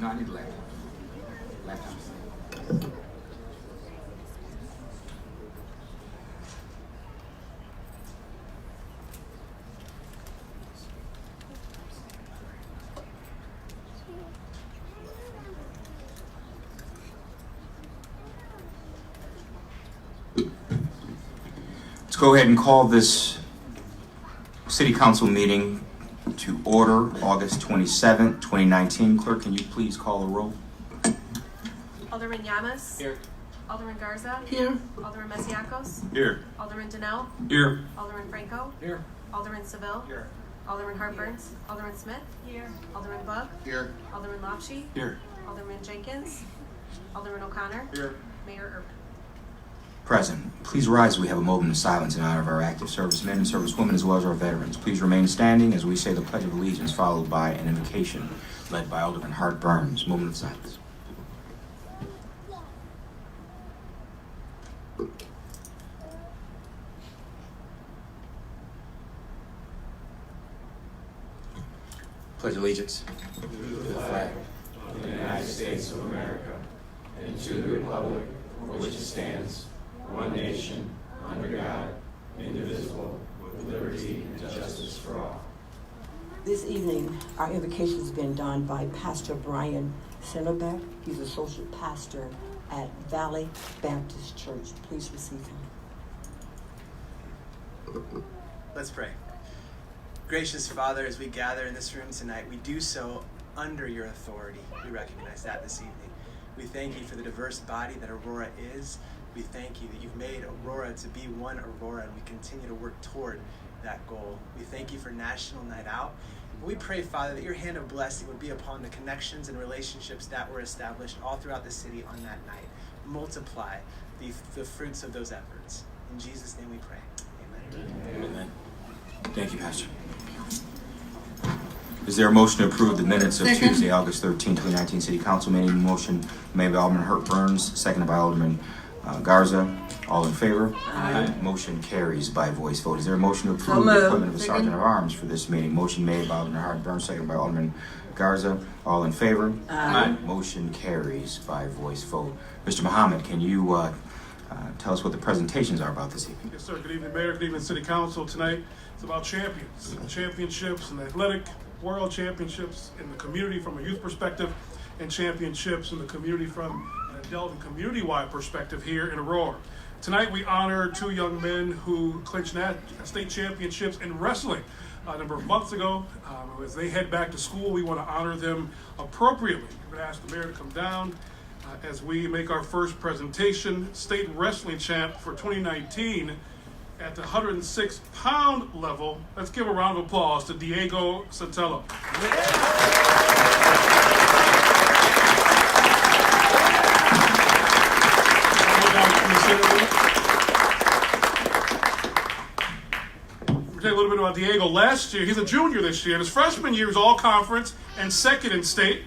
No, I need a laptop. Laptop. Let's go ahead and call this City Council meeting to order, August 27th, 2019. Clerk, can you please call the roll? Alderman Llamas. Here. Alderman Garza. Here. Alderman Mesiacos. Here. Alderman Donnell. Here. Alderman Franco. Here. Alderman Seville. Here. Alderman Hartburns. Alderman Smith. Here. Alderman Bug. Here. Alderman Lopshi. Here. Alderman Jenkins. Alderman O'Connor. Here. Mayor Urban. Present. Please rise. We have a moment of silence in honor of our active servicemen and servicewomen as well as our veterans. Please remain standing as we say the Pledge of Allegiance, followed by an invocation led by Alderman Hart Burns. Moment of silence. Pledge allegiance to the flag of the United States of America and to the republic for which it stands, one nation, under God, indivisible, with liberty and justice for all. This evening, our invocation has been done by Pastor Brian Sinnebeck. He's associate pastor at Valley Baptist Church. Please receive him. Let's pray. Gracious Father, as we gather in this room tonight, we do so under your authority. We recognize that this evening. We thank you for the diverse body that Aurora is. We thank you that you've made Aurora to be one Aurora, and we continue to work toward that goal. We thank you for National Night Out. We pray, Father, that your hand of blessing would be upon the connections and relationships that were established all throughout the city on that night. Multiply the fruits of those efforts. In Jesus' name we pray. Amen. Amen. Thank you, Pastor. Is there a motion to approve the minutes of Tuesday, August 13, 2019 City Council meeting? Motion made by Alderman Hart Burns, seconded by Alderman Garza. All in favor? Aye. Motion carries by voice vote. Is there a motion to approve the appointment of a Sergeant of Arms for this meeting? Motion made by Alderman Hart Burns, seconded by Alderman Garza. All in favor? Aye. Motion carries by voice vote. Mr. Muhammad, can you tell us what the presentations are about this evening? Yes, sir. Good evening, Mayor. Good evening, City Council. Tonight, it's about championships and athletic world championships in the community from a youth perspective, and championships in the community from an adult and community-wide perspective here in Aurora. Tonight, we honor two young men who clinched state championships in wrestling a number of months ago. As they head back to school, we want to honor them appropriately. I'm going to ask the mayor to come down as we make our first presentation. State wrestling champ for 2019 at the 106-pound level. Let's give a round of applause to Diego Sotelo. We'll tell you a little bit about Diego. Last year, he's a junior this year. His freshman year was all-conference and second in state.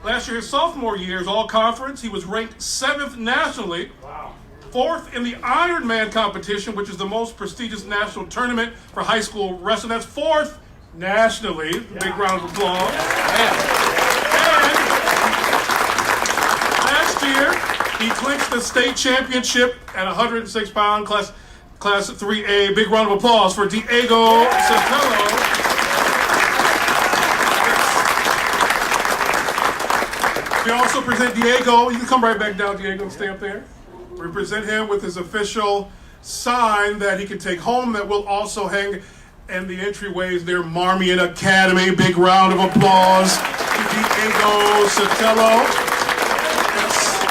Last year, his sophomore year is all-conference. He was ranked 7th nationally. Wow. 4th in the Ironman competition, which is the most prestigious national tournament for high school wrestling. That's 4th nationally. Yeah. Big round of applause. Yeah. And last year, he clinched the state championship at 106-pound class 3A. Big round of applause for Diego Sotelo. We also present Diego. You can come right back down, Diego, and stay up there. We present him with his official sign that he can take home that will also hang in the entryways near Marmion Academy. Big round of applause to Diego Sotelo. Yes.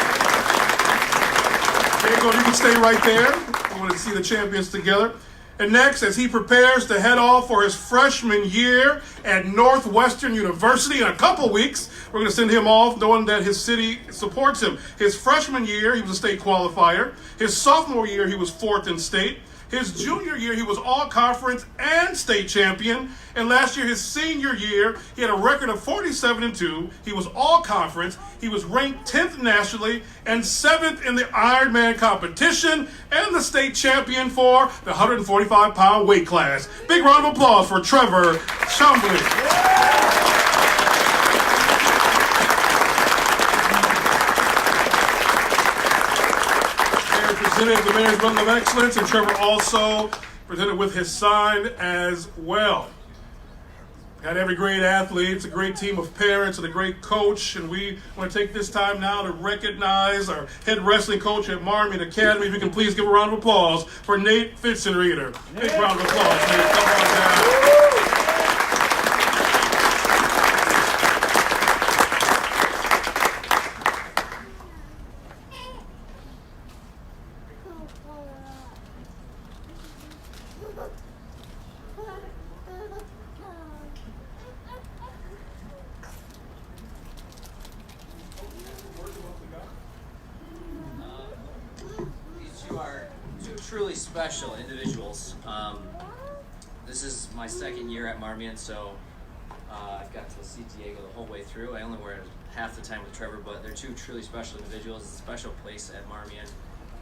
Diego, you can stay right there. I want to see the champions together. And next, as he prepares to head off for his freshman year at Northwestern University in a couple weeks, we're going to send him off knowing that his city supports him. His freshman year, he was a state qualifier. His sophomore year, he was 4th in state. His junior year, he was all-conference and state champion. And last year, his senior year, he had a record of 47-2. He was all-conference. He was ranked 10th nationally and 7th in the Ironman competition and the state champion for the 145-pound weight class. Big round of applause for Trevor Chambly. presented the Mayor's Medal of Excellence, and Trevor also presented with his sign as well. Had every great athlete, it's a great team of parents and a great coach, and we want to take this time now to recognize our head wrestling coach at Marmion Academy. If you can please give a round of applause for Nate Fitzenreeder. Big round of applause, Nate. Come on down. These two are two truly special individuals. This is my second year at Marmion, so I've got to see Diego the whole way through. I only wear half the time with Trevor, but they're two truly special individuals. It's a special place at Marmion,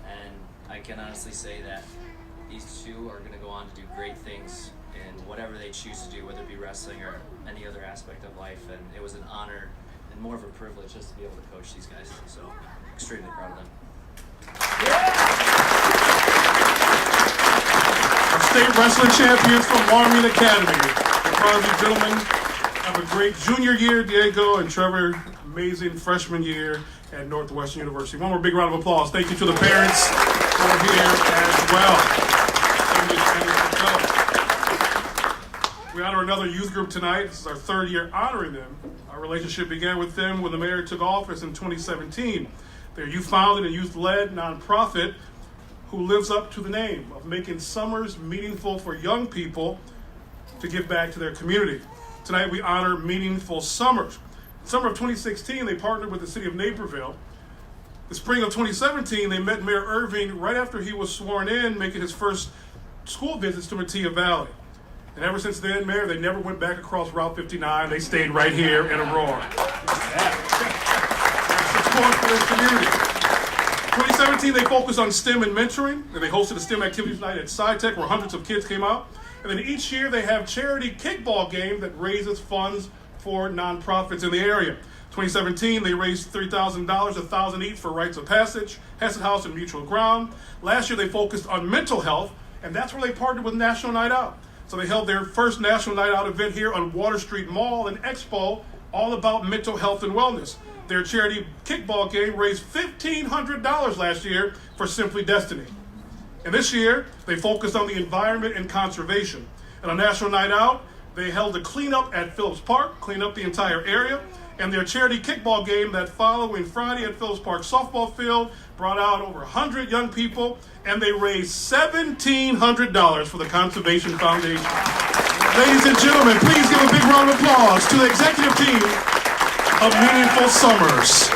and I can honestly say that these two are going to go on to do great things in whatever they choose to do, whether it be wrestling or any other aspect of life. And it was an honor and more of a privilege just to be able to coach these guys. So extremely proud of them. Our state wrestling champions from Marmion Academy. Proud of you gentlemen. Have a great junior year, Diego and Trevor. Amazing freshman year at Northwestern University. One more big round of applause. Thank you to the parents who are here as well. We honor another youth group tonight. This is our third year honoring them. Our relationship began with them when the mayor took office in 2017. They're a youth-founded and youth-led nonprofit who lives up to the name of making summers meaningful for young people to give back to their community. Tonight we honor Meaningful Summers. In summer of 2016, they partnered with the city of Naperville. The spring of 2017, they met Mayor Irving right after he was sworn in, making his first school visits to Mattia Valley. And ever since then, Mayor, they never went back across Route 59. They stayed right here in Aurora. Support for their community. 2017, they focused on STEM and mentoring, and they hosted a STEM activities night at SciTech where hundreds of kids came out. And then each year, they have charity kickball game that raises funds for nonprofits in the area. 2017, they raised $3,000, $1,000 each for Rites of Passage, Hesed House, and Mutual Ground. Last year, they focused on mental health, and that's where they partnered with National Night Out. So they held their first National Night Out event here on Water Street Mall, an expo all about mental health and wellness. Their charity kickball game raised $1,500 last year for Simply Destiny. And this year, they focused on the environment and conservation. And on National Night Out, they held a cleanup at Phillips Park, cleaned up the entire area. And their charity kickball game that following Friday at Phillips Park softball field brought out over 100 young people, and they raised $1,700 for the Conservation Foundation. Ladies and gentlemen, please give a big round of applause to the executive team of Meaningful Summers,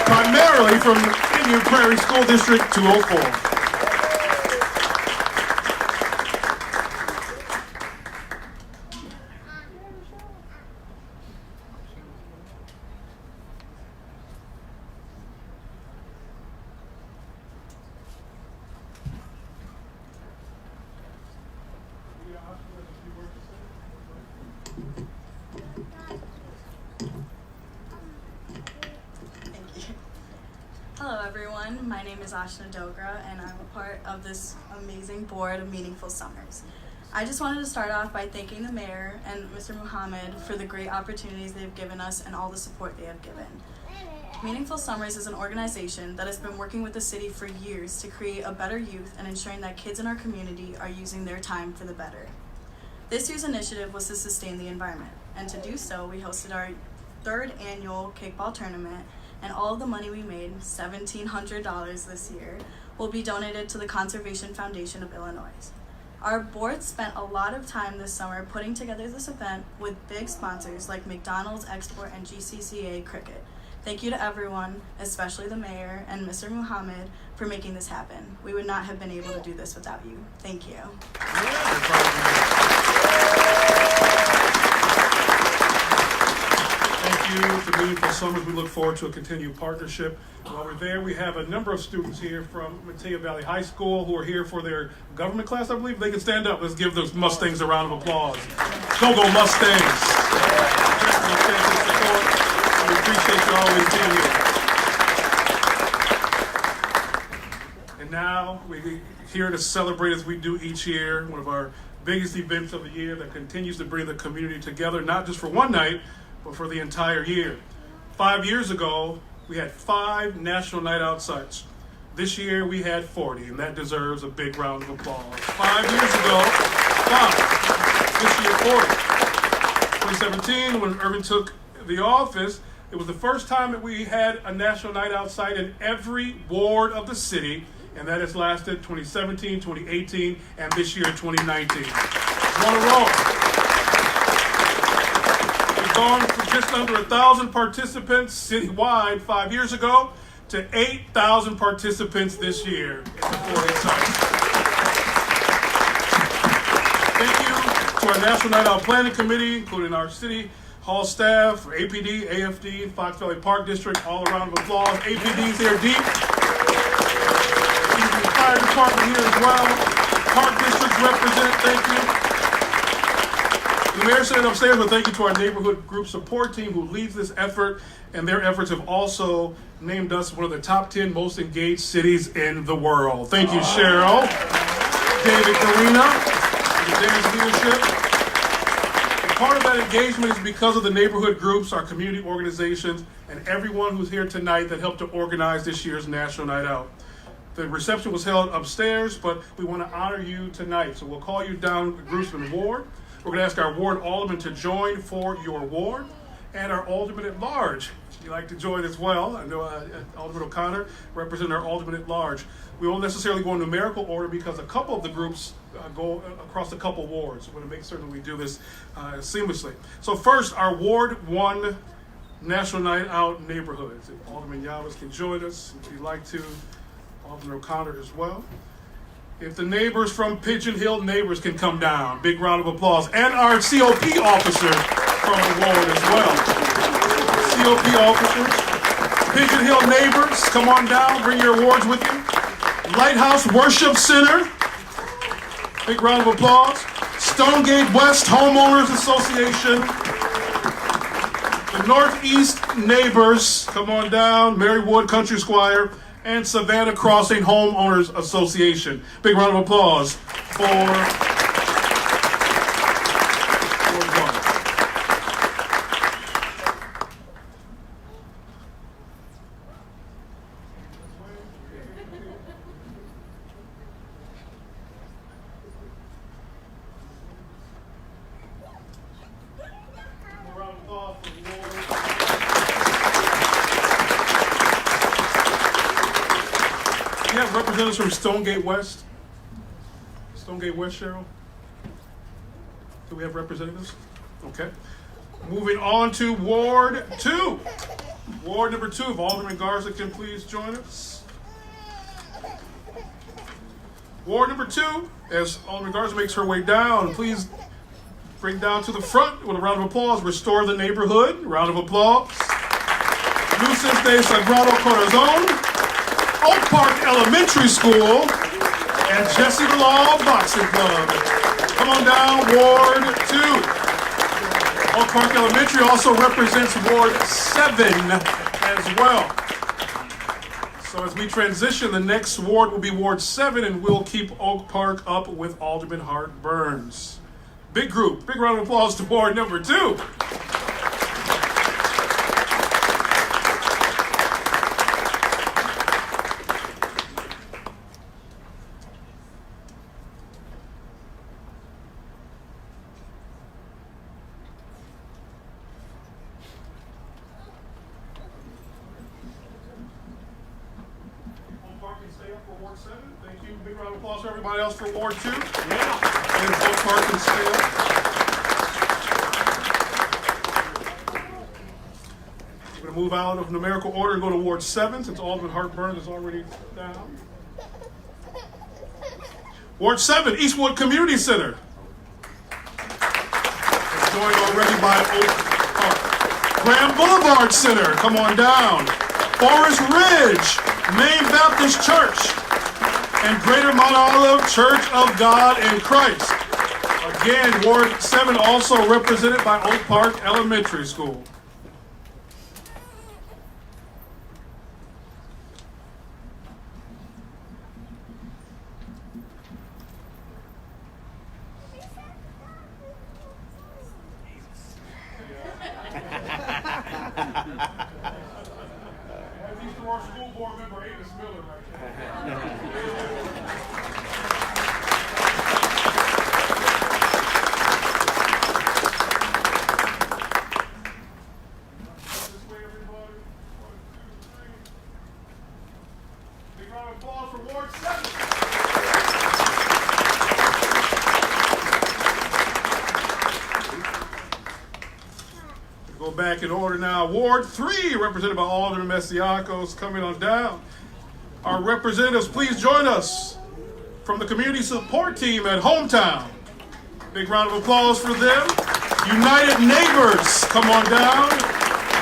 primarily from Indian Prairie School District 204. Hello everyone, my name is Ashna Dogra and I'm a part of this amazing board of Meaningful Summers. I just wanted to start off by thanking the mayor and Mr. Muhammad for the great opportunities they've given us and all the support they have given. Meaningful Summers is an organization that has been working with the city for years to create a better youth and ensuring that kids in our community are using their time for the better. This year's initiative was to sustain the environment, and to do so we hosted our third annual kickball tournament, and all of the money we made, $1,700 this year, will be donated to the Conservation Foundation of Illinois. Our board spent a lot of time this summer putting together this event with big sponsors like McDonald's, Export, and GCCA Cricket. Thank you to everyone, especially the mayor and Mr. Muhammad, for making this happen. We would not have been able to do this without you. Thank you. Thank you to Meaningful Summers. We look forward to a continued partnership. While we're there, we have a number of students here from Mattia Valley High School who are here for their government class, I believe. They can stand up. Let's give those Mustangs a round of applause. Go Mustangs! We appreciate you always being here. And We're here to celebrate as we do each year, one of our biggest events of the year that continues to bring the community together, not just for one night, but for the entire year. 5 years ago, we had 5 National Night Out sites. This year, we had 40, and that deserves a big round of applause. 5 years ago, 5. This year, 40. 2017, when Irvin took the office, it was the first time that we had a National Night Out site in every ward of the city, and that has lasted 2017, 2018, and this year, 2019. One a row. We've gone from just under 1,000 participants citywide 5 years ago to 8,000 participants this year in the 40 sites. Thank you to our National Night Out Planning Committee, including our City Hall staff, APD, AFD, Fox Valley Park District, all around of applause. APD's here deep. The fire department here as well. Park districts represent, thank you. The mayor said upstairs, but thank you to our neighborhood group support team who leads this effort, and their efforts have also named us one of the top 10 most engaged cities in the world. Thank you, Cheryl, David, Karina, and Dan's leadership. Part of that engagement is because of the neighborhood groups, our community organizations, and everyone who's here tonight that helped to organize this year's National Night Out. The reception was held upstairs, but we want to honor you tonight. So we'll call you down Groupsman Ward. We're going to ask our ward alderman to join for your ward, and our alderman at large. You'd like to join as well. I know Alderman O'Connor representing our alderman at large. We won't necessarily go in numerical order because a couple of the groups go across a couple wards. We're going to make certain we do this seamlessly. So first, our Ward 1 National Night Out neighborhoods. If Alderman Yavas can join us, if you'd like to, Alderman O'Connor as well. If the neighbors from Pigeon Hill neighbors can come down, big round of applause. And our COP officer from the ward as well. COP officers. Pigeon Hill neighbors, come on down, bring your awards with you. Lighthouse Worship Center. Big round of applause. Stonegate West Homeowners Association. The Northeast Neighbors, come on down. Marywood Country Squire. And Savannah Crossing Homeowners Association. Big round of applause for Ward 1. We have representatives from Stonegate West. Stonegate West, Cheryl? Do we have representatives? Okay. Moving on to Ward 2. Ward number 2, if Alderman Garza can please join us. Ward number 2, as Alderman Garza makes her way down, please bring down to the front with a round of applause. Restore the neighborhood. Round of applause. Luces de Sagrado Corazon. Oak Park Elementary School, and Jesse the Law Boxing Club. Come on down, Ward 2. Oak Park Elementary also represents Ward 7 as well. So as we transition, the next ward will be Ward 7, and we'll keep Oak Park up with Alderman Hart Burns. Big group. Big round of applause to Ward number 2. Thank you. Big round of applause for everybody else for Ward 2. Yeah. And Oak Park and stay up. We're going to move out of numerical order and go to Ward 7 since Alderman Hart Burns is already down. Ward 7, Eastwood Community Center. It's joined already by Oak Park. Grand Boulevard Center, come on down. Forest Ridge, Main Baptist Church, and Greater Mount Olive Church of God in Christ. Again, Ward 7 also represented by Oak Park Elementary School. He's our school board member, Amos Miller, right there. This way, everybody. 1, 2, 3. Big round of applause for Ward 7. Go back in order now. Ward 3, represented by Alderman Mesiacos, coming on down. Our representatives, please join us from the community support team at Hometown. Big round of applause for them. United Neighbors, come on down.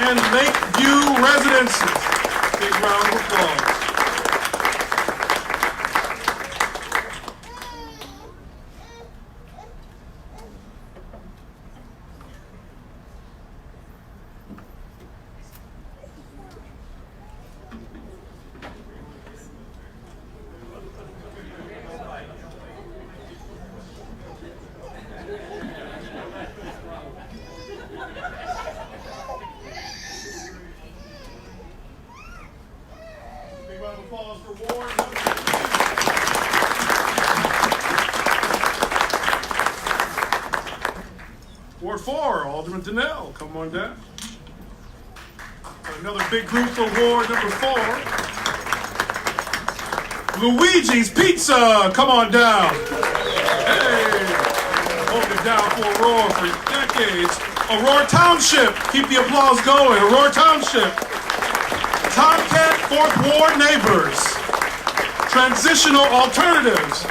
And Lakeview Residences. Big round of applause. Big round of applause for Ward number 3. Ward 4, Alderman Donnell, come on down. Another big group for Ward number 4. Luigi's Pizza, come on down. Hey, holding it down for Aurora for decades. Aurora Township, keep the applause going. Aurora Township. Tomcat 4th Ward Neighbors. Transitional Alternatives.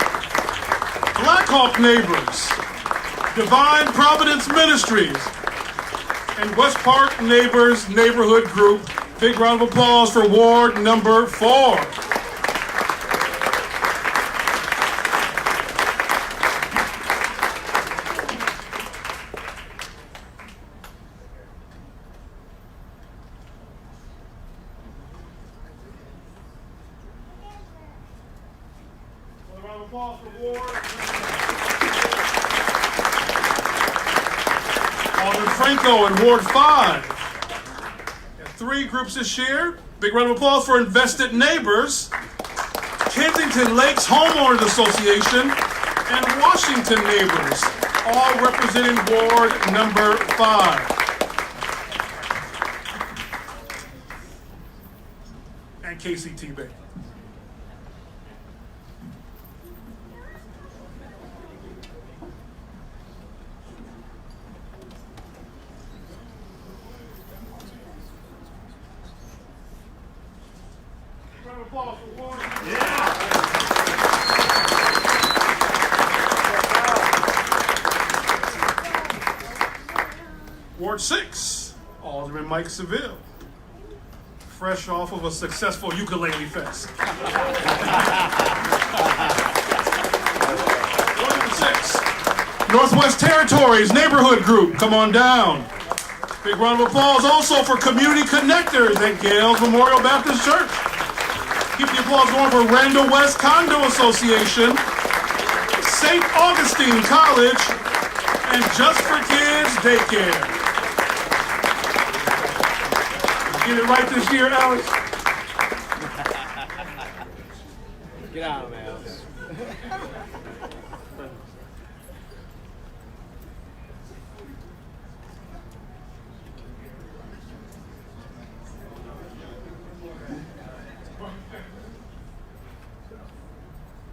Black Hawk Neighbors. Divine Providence Ministries. And West Park Neighbors Neighborhood Group. Big round of applause for Ward number 4. Another round of applause for Ward. Alderman Franco in Ward 5. Got 3 groups this year. Big round of applause for Invested Neighbors, Kensington Lakes Homeowners Association, and Washington Neighbors, all representing Ward number 5. And KCT Bay. Round of applause for Ward. Ward 6, Alderman Mike Seville. Fresh off of a successful ukulele fest. Ward number 6, Northwest Territories Neighborhood Group, come on down. Big round of applause also for Community Connectors at Gales Memorial Baptist Church. Keep the applause going for Randall West Condo Association, St. Augustine College, and Just for Kids Daycare. Get it right this year, Alex. Get out of there.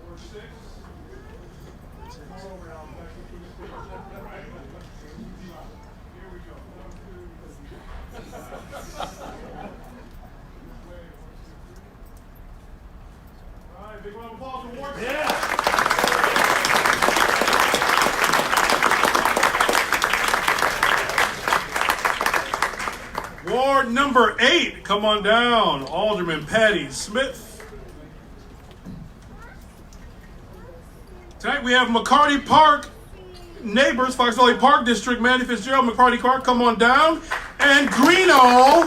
Ward 6. Here we go. All right, big round of applause for Ward 6. Ward number 8, come on down, Alderman Patty Smith. Tonight we have McCarty Park Neighbors, Fox Valley Park District, Manny Fitzgerald, McCarty Park, come on down. And Greeno,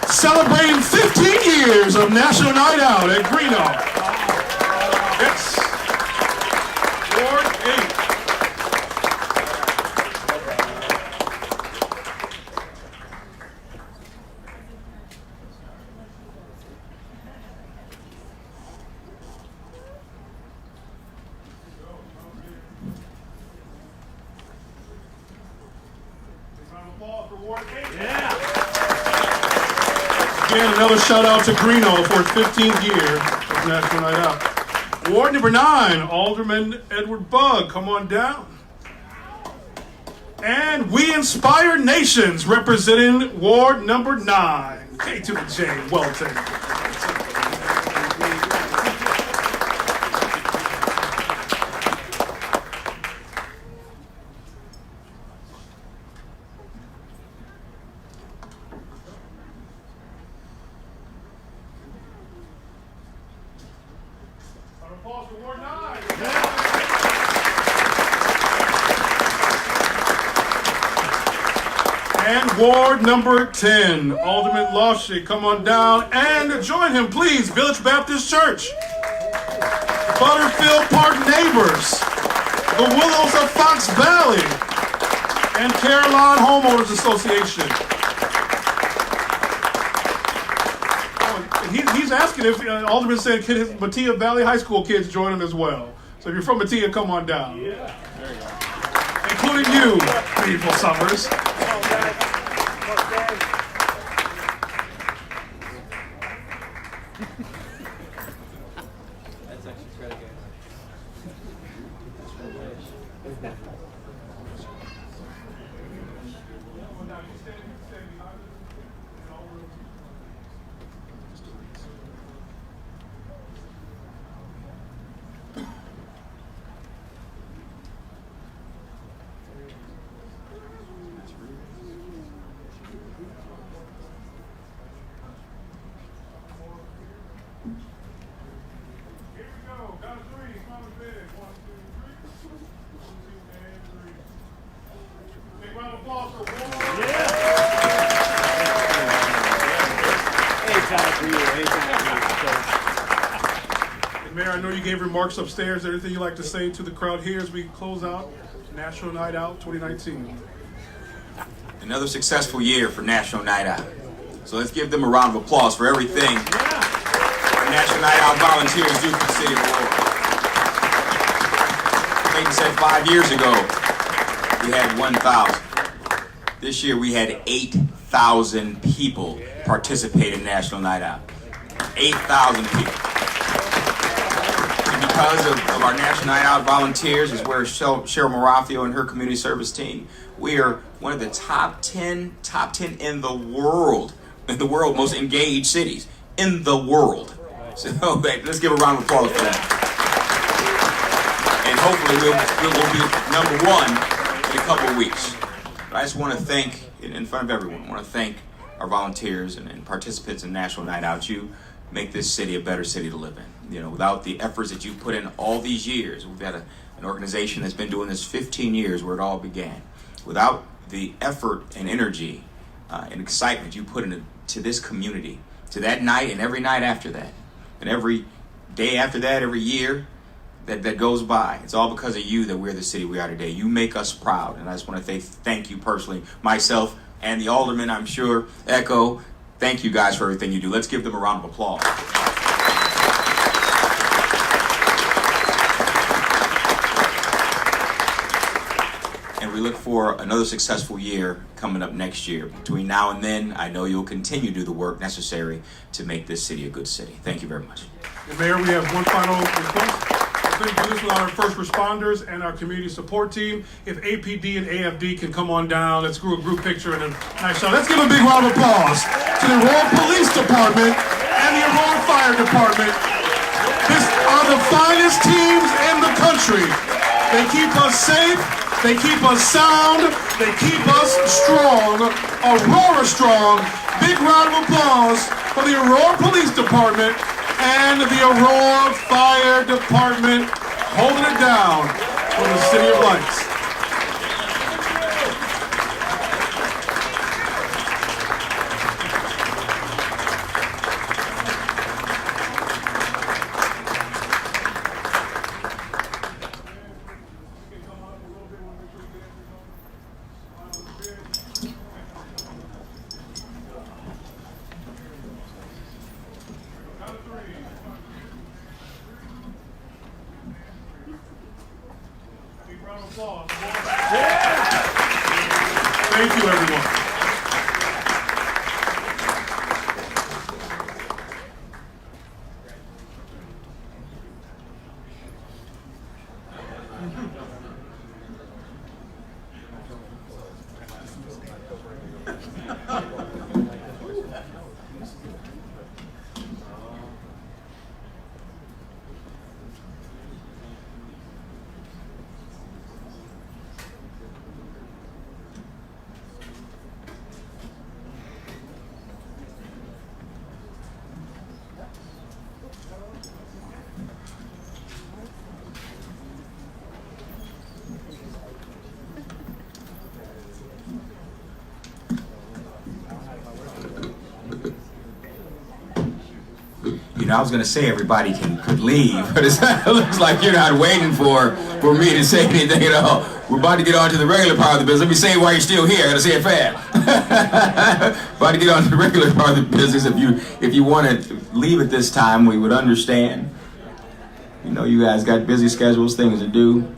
celebrating 15 years of National Night Out at Greeno. Yes. Ward 8. Again, another shout out to Greeno for his 15th year of National Night Out. Ward number 9, Alderman Edward Bugg, come on down. And We Inspire Nations, representing Ward number 9, K to the J, Welton. Applause for Ward 9. And Ward number 10, Alderman Lawshe, come on down and join him, please. Village Baptist Church, Butterfield Park Neighbors, the Willows of Fox Valley, and Caroline Homeowners Association. He's asking if Alderman said, can his Mattia Valley High School kids join him as well? So if you're from Mattia, come on down. Yeah. There you go. Including you, beautiful Summers. That's actually pretty good. Here we go. Got a 3. Come on, big. 1, 2, 3. 1, 2, and 3. Big round of applause for Ward. Anytime for you. And Mayor, I know you gave remarks upstairs. Anything you'd like to say to the crowd here as we close out National Night Out 2019? Another successful year for National Night Out. So let's give them a round of applause for everything our National Night Out volunteers do for the city of Aurora. Clayton said 5 years ago we had 1,000. This year we had 8,000 people participate in National Night Out. 8,000 people. And because of our National Night Out volunteers, is where Cheryl Marafio and her community service team, we are one of the top 10 in the world most engaged cities in the world. So let's give a round of applause for that. And hopefully we'll be number 1 in a couple of weeks. But I just want to thank, in front of everyone, I want to thank our volunteers and participants in National Night Out. You make this city a better city to live in. You know, without the efforts that you put in all these years, we've got an organization that's been doing this 15 years where it all began. Without the effort and energy and excitement you put into this community, to that night and every night after that, and every day after that, every year that goes by, it's all because of you that we're the city we are today. You make us proud, and I just want to thank you personally, myself and the aldermen, I'm sure, Echo. Thank you guys for everything you do. Let's give them a round of applause. We look for another successful year coming up next year. Between now and then, I know you'll continue to do the work necessary to make this city a good city. Thank you very much. And Mayor, we have one final request. We're going to do this with our first responders and our community support team. If APD and AFD can come on down, let's do a group picture and a nice shot. Let's give a big round of applause to the Aurora Police Department and the Aurora Fire Department. These are the finest teams in the country. They keep us safe. They keep us sound. They keep us strong. Aurora strong. Big round of applause for the Aurora Police Department and the Aurora Fire Department holding it down for the City of Lights. Thank you, everyone. I was going to say everybody could leave, but it looks like you're not waiting for me to say anything at all. We're about to get on to the regular part of the business. Let me say it while you're still here. I got to say it fast. About to get on to the regular part of the business. If you want to leave at this time, we would understand. You know, you guys got busy schedules, things to do.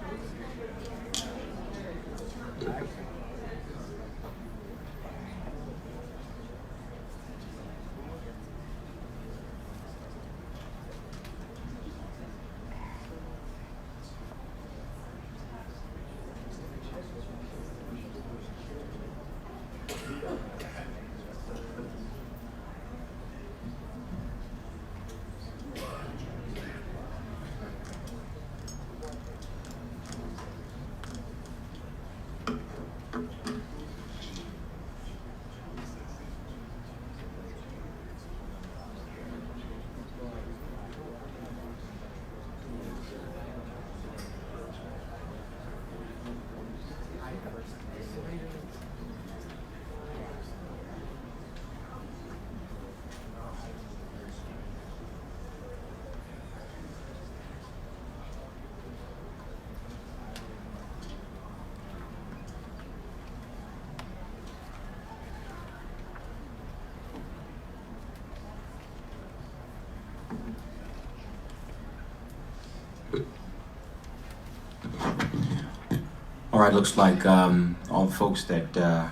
All right, looks like all the folks that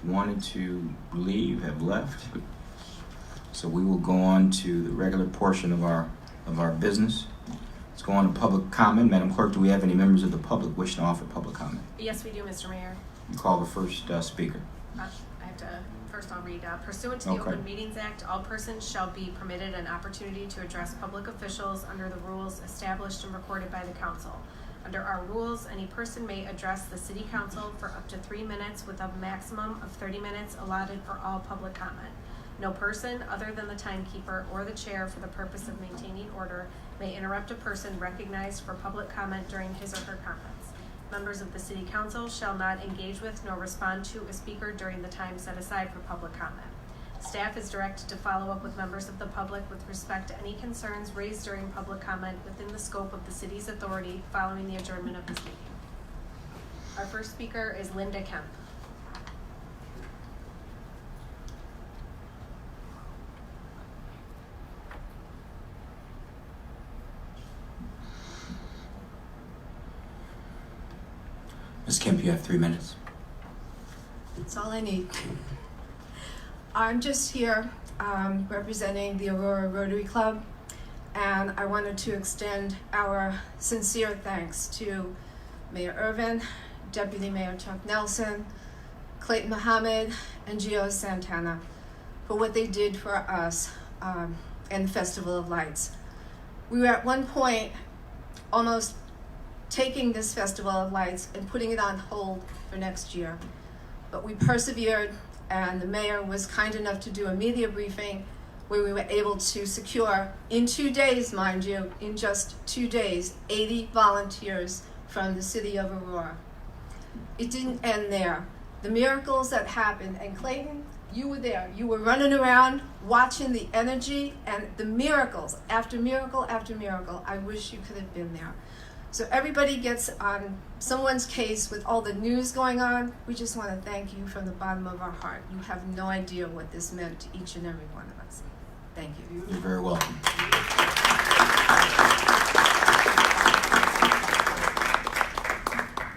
wanted to leave have left. So we will go on to the regular portion of our business. Let's go on to public comment. Madam Clerk, do we have any members of the public wishing to offer public comment? Yes, we do, Mr. Mayor. You call the first speaker. I have to, first I'll read, pursuant to the Okay. Open Meetings Act, all persons shall be permitted an opportunity to address public officials under the rules established and recorded by the council. Under our rules, any person may address the city council for up to 3 minutes with a maximum of 30 minutes allotted for all public comment. No person other than the timekeeper or the chair for the purpose of maintaining order may interrupt a person recognized for public comment during his or her comments. Members of the city council shall not engage with nor respond to a speaker during the time set aside for public comment. Staff is directed to follow up with members of the public with respect to any concerns raised during public comment within the scope of the city's authority following the adjournment of this meeting. Our first speaker is Linda Kemp. Ms. Kemp, you have 3 minutes. That's all I need. I'm just here representing the Aurora Rotary Club, and I wanted to extend our sincere thanks to Mayor Irvin, Deputy Mayor Chuck Nelson, Clayton Muhammad, and Gio Santana for what they did for us and the Festival of Lights. We were at one point almost taking this Festival of Lights and putting it on hold for next year, but we persevered, and the mayor was kind enough to do a media briefing where we were able to secure, in 2 days, mind you, in just 2 days, 80 volunteers from the city of Aurora. It didn't end there. The miracles that happened, and Clayton, you were there. You were running around watching the energy and the miracles, after miracle after miracle. I wish you could have been there. So everybody gets on someone's case with all the news going on. We just want to thank you from the bottom of our heart. You have no idea what this meant to each and every one of us. Thank you. You're very welcome.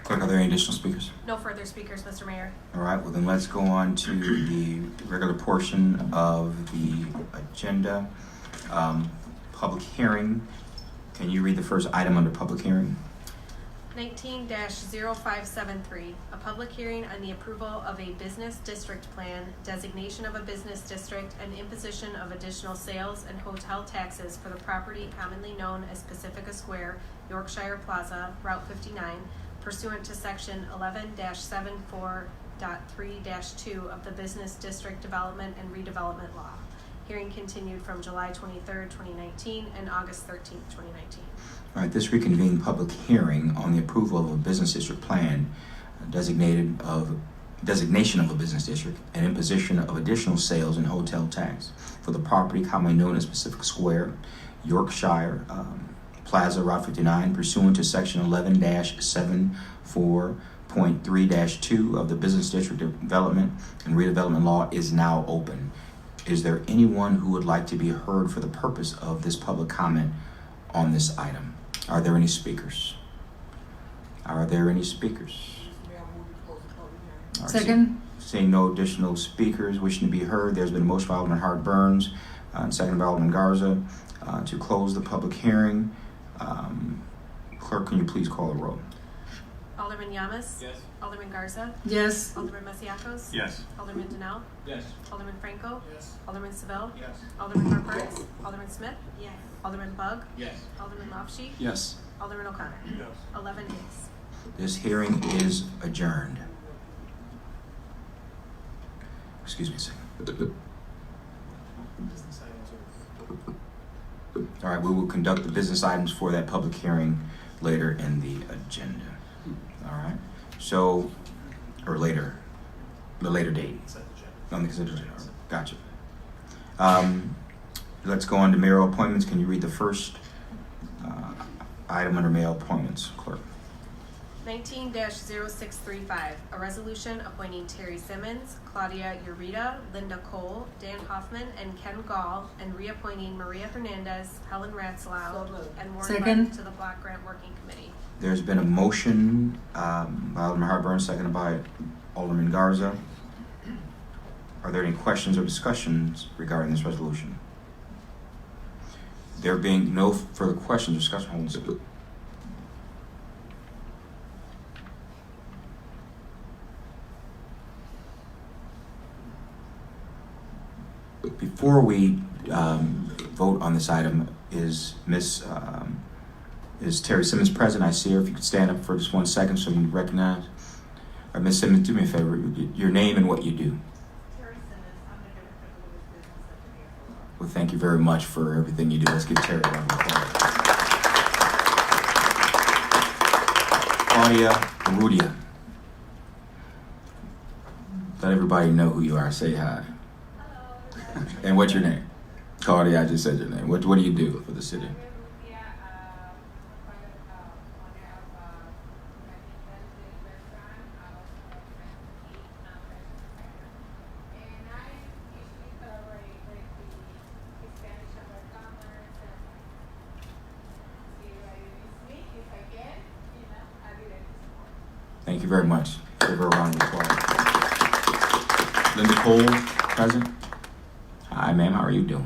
Clerk, are there any additional speakers? No further speakers, Mr. Mayor. All right, well then let's go on to the regular portion of the agenda. Public hearing. Can you read the first item under public hearing? 19-0573, a public hearing on the approval of a business district plan, designation of a business district, and imposition of additional sales and hotel taxes for the property commonly known as Pacifica Square, Yorkshire Plaza, Route 59, pursuant to section 11-74.3-2 of the Business District Development and Redevelopment Law. Hearing continued from July 23rd, 2019 and August 13th, 2019. All right, this reconvened public hearing on the approval of a business district plan designated of designation of a business district and imposition of additional sales and hotel tax for the property commonly known as Pacific Square, Yorkshire Plaza, Route 59, pursuant to Section 11-74.3-2 of the Business District Development and Redevelopment Law is now open. Is there anyone who would like to be heard for the purpose of this public comment on this item? Are there any speakers? Are there any speakers? All right, Second. Seeing no additional speakers wishing to be heard, there's been a motion by Alderman Hart Burns, and second by Alderman Garza, to close the public hearing. Clerk, can you please call the roll? Alderman Yamas? Yes. Alderman Garza? Yes. Alderman Masiacos? Yes. Alderman Denell? Yes. Alderman Franco? Yes. Alderman Seville? Yes. Alderman Harper? Alderman Smith? Yes. Alderman Bug? Yes. Alderman Lofsche? Yes. Alderman O'Connor? Yes. 11 ayes. This hearing is adjourned. Excuse me a second. All right, we will conduct the business items for that public hearing later in the agenda. All right, so, or later, the later date. On the consent agenda. Gotcha. Let's go on to mayoral appointments. Can you read the first item under mayoral appointments, clerk? 19-0635, a resolution appointing Terry Simmons, Claudia Ureta, Linda Cole, Dan Hoffman, and Ken Gall, and reappointing Maria Hernandez, Helen Ratzlau, and Warren Second. Buck to the Block Grant Working Committee. There's been a motion by Alderman Hartburn, seconded by Alderman Garza. Are there any questions or discussions regarding this resolution? There being no further questions or discussion, hold on a second. Before we vote on this item, is Terry Simmons present? I see her. If you could stand up for just 1 second so you can recognize. Ms. Simmons, do me a favor. Your name and what you do. Terry Simmons, I'm the director of the business secretary at Aurora. Well, thank you very much for everything you do. Let's give Terry a round of applause. Claudia Ureta. Let everybody know who you are. Say hi. And what's your name? Claudia, I just said your name. What do you do for the city? Thank you very much. Give her a round of applause. Linda Cole, present. Hi, ma'am. How are you doing?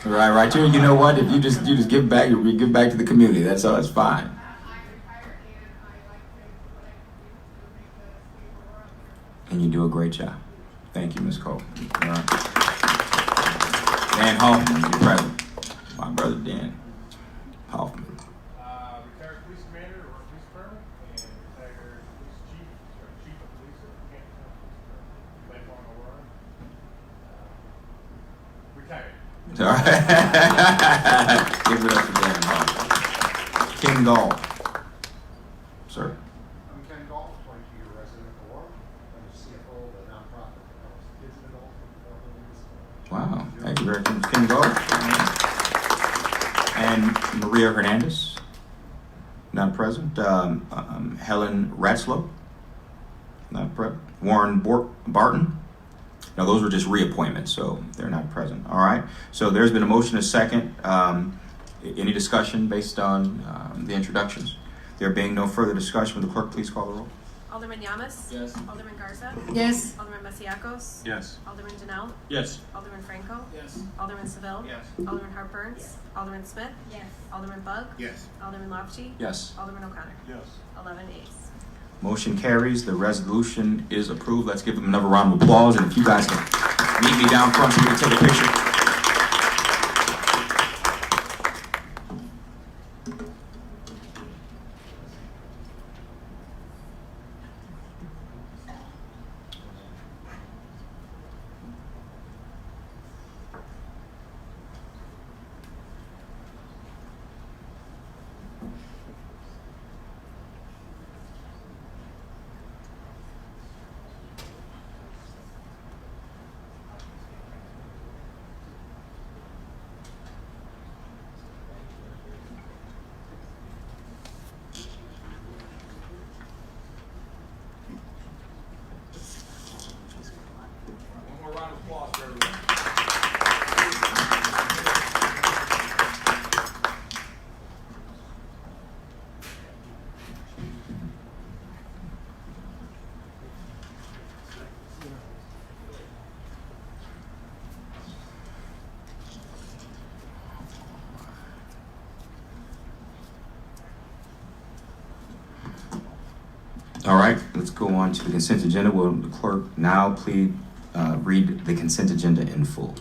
Right. You know what? If you just give back to the community. That's all. It's fine. And you do a great job. Thank you, Ms. Cole. All right. Dan Hoffman, you're present. My brother Dan Hoffman. Retired police commander or police department, and retired police chief or chief of police of Canton Police Department, Aurora. Retired. All right. Give it up for Dan Hoffman. Ken Gall. Sir. I'm Ken Gall, 22-year resident of Aurora. I'm the CFO of a nonprofit that helps kids and adults with developmental disabilities. Wow. Thank you very much, Ken Gall. And Maria Hernandez. Not present. Helen Ratzlau. Not present. Warren Barton. Now, those were just reappointments, so they're not present. All right. So there's been a motion, a second. Any discussion based on the introductions? There being no further discussion, will the clerk please call the roll? Alderman Yamas? Yes. Alderman Garza? Yes. Alderman Masiacos? Yes. Alderman Denell? Yes. Alderman Franco? Yes. Alderman Seville? Yes. Alderman Harper? Alderman Smith? Yes. Alderman Bug? Yes. Alderman Lofsche? Yes. Alderman O'Connor? Yes. 11 ayes. Motion carries. The resolution is approved. Let's give them another round of applause. And if you guys can meet me down front so we can take a picture. All right, let's go on to the consent agenda. Will the clerk now please read the consent agenda in full?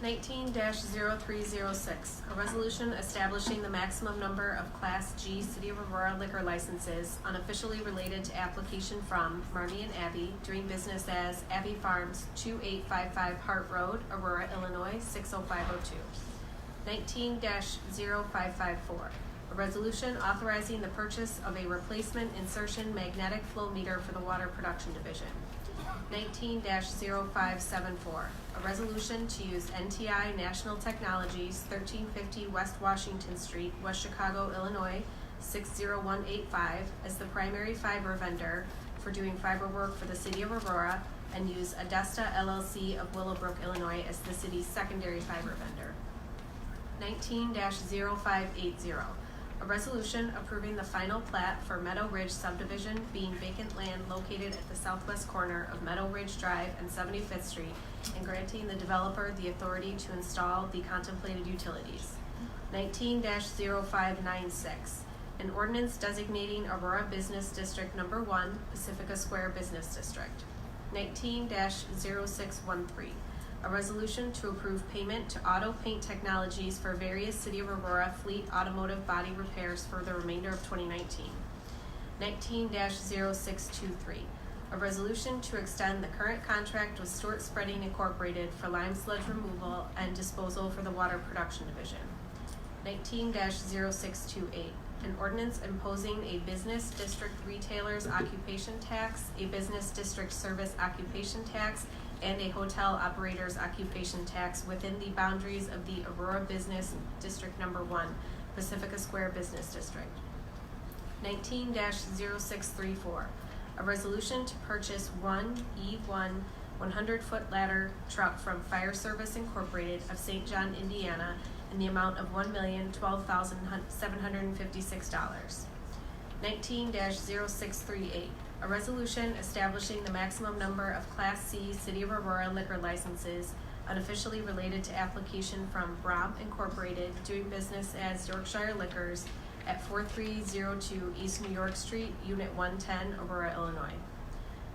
19-0306, a resolution establishing the maximum number of Class G City of Aurora liquor licenses unofficially related to application from Marmion Abbey, doing business as Abbey Farms, 2855 Hart Road, Aurora, Illinois, 60502. 19-0554, a resolution authorizing the purchase of a replacement insertion magnetic flow meter for the Water Production Division. 19-0574, a resolution to use NTI National Technologies, 1350 West Washington Street, West Chicago, Illinois, 60185 as the primary fiber vendor for doing fiber work for the City of Aurora, and use Adesta LLC of Willowbrook, Illinois as the city's secondary fiber vendor. 19-0580, a resolution approving the final plat for Meadow Ridge subdivision, being vacant land located at the southwest corner of Meadow Ridge Drive and 75th Street, and granting the developer the authority to install the contemplated utilities. 19-0596, an ordinance designating Aurora Business District Number 1, Pacifica Square Business District. 19-0613, a resolution to approve payment to Auto Paint Technologies for various City of Aurora fleet automotive body repairs for the remainder of 2019. 19-0623, a resolution to extend the current contract with Stewart Spreading Incorporated for lime sludge removal and disposal for the Water Production Division. 19-0628, an ordinance imposing a business district retailer's occupation tax, a business district service occupation tax, and a hotel operator's occupation tax within the boundaries of the Aurora Business District Number 1, Pacifica Square Business District. 19-0634, a resolution to purchase one E1 100-foot ladder truck from Fire Service Incorporated of St. John, Indiana, in the amount of $1,012,756. 19-0638, a resolution establishing the maximum number of Class C City of Aurora liquor licenses unofficially related to application from Bromp Incorporated, doing business as Yorkshire Liquors at 4302 East New York Street, Unit 110, Aurora, Illinois.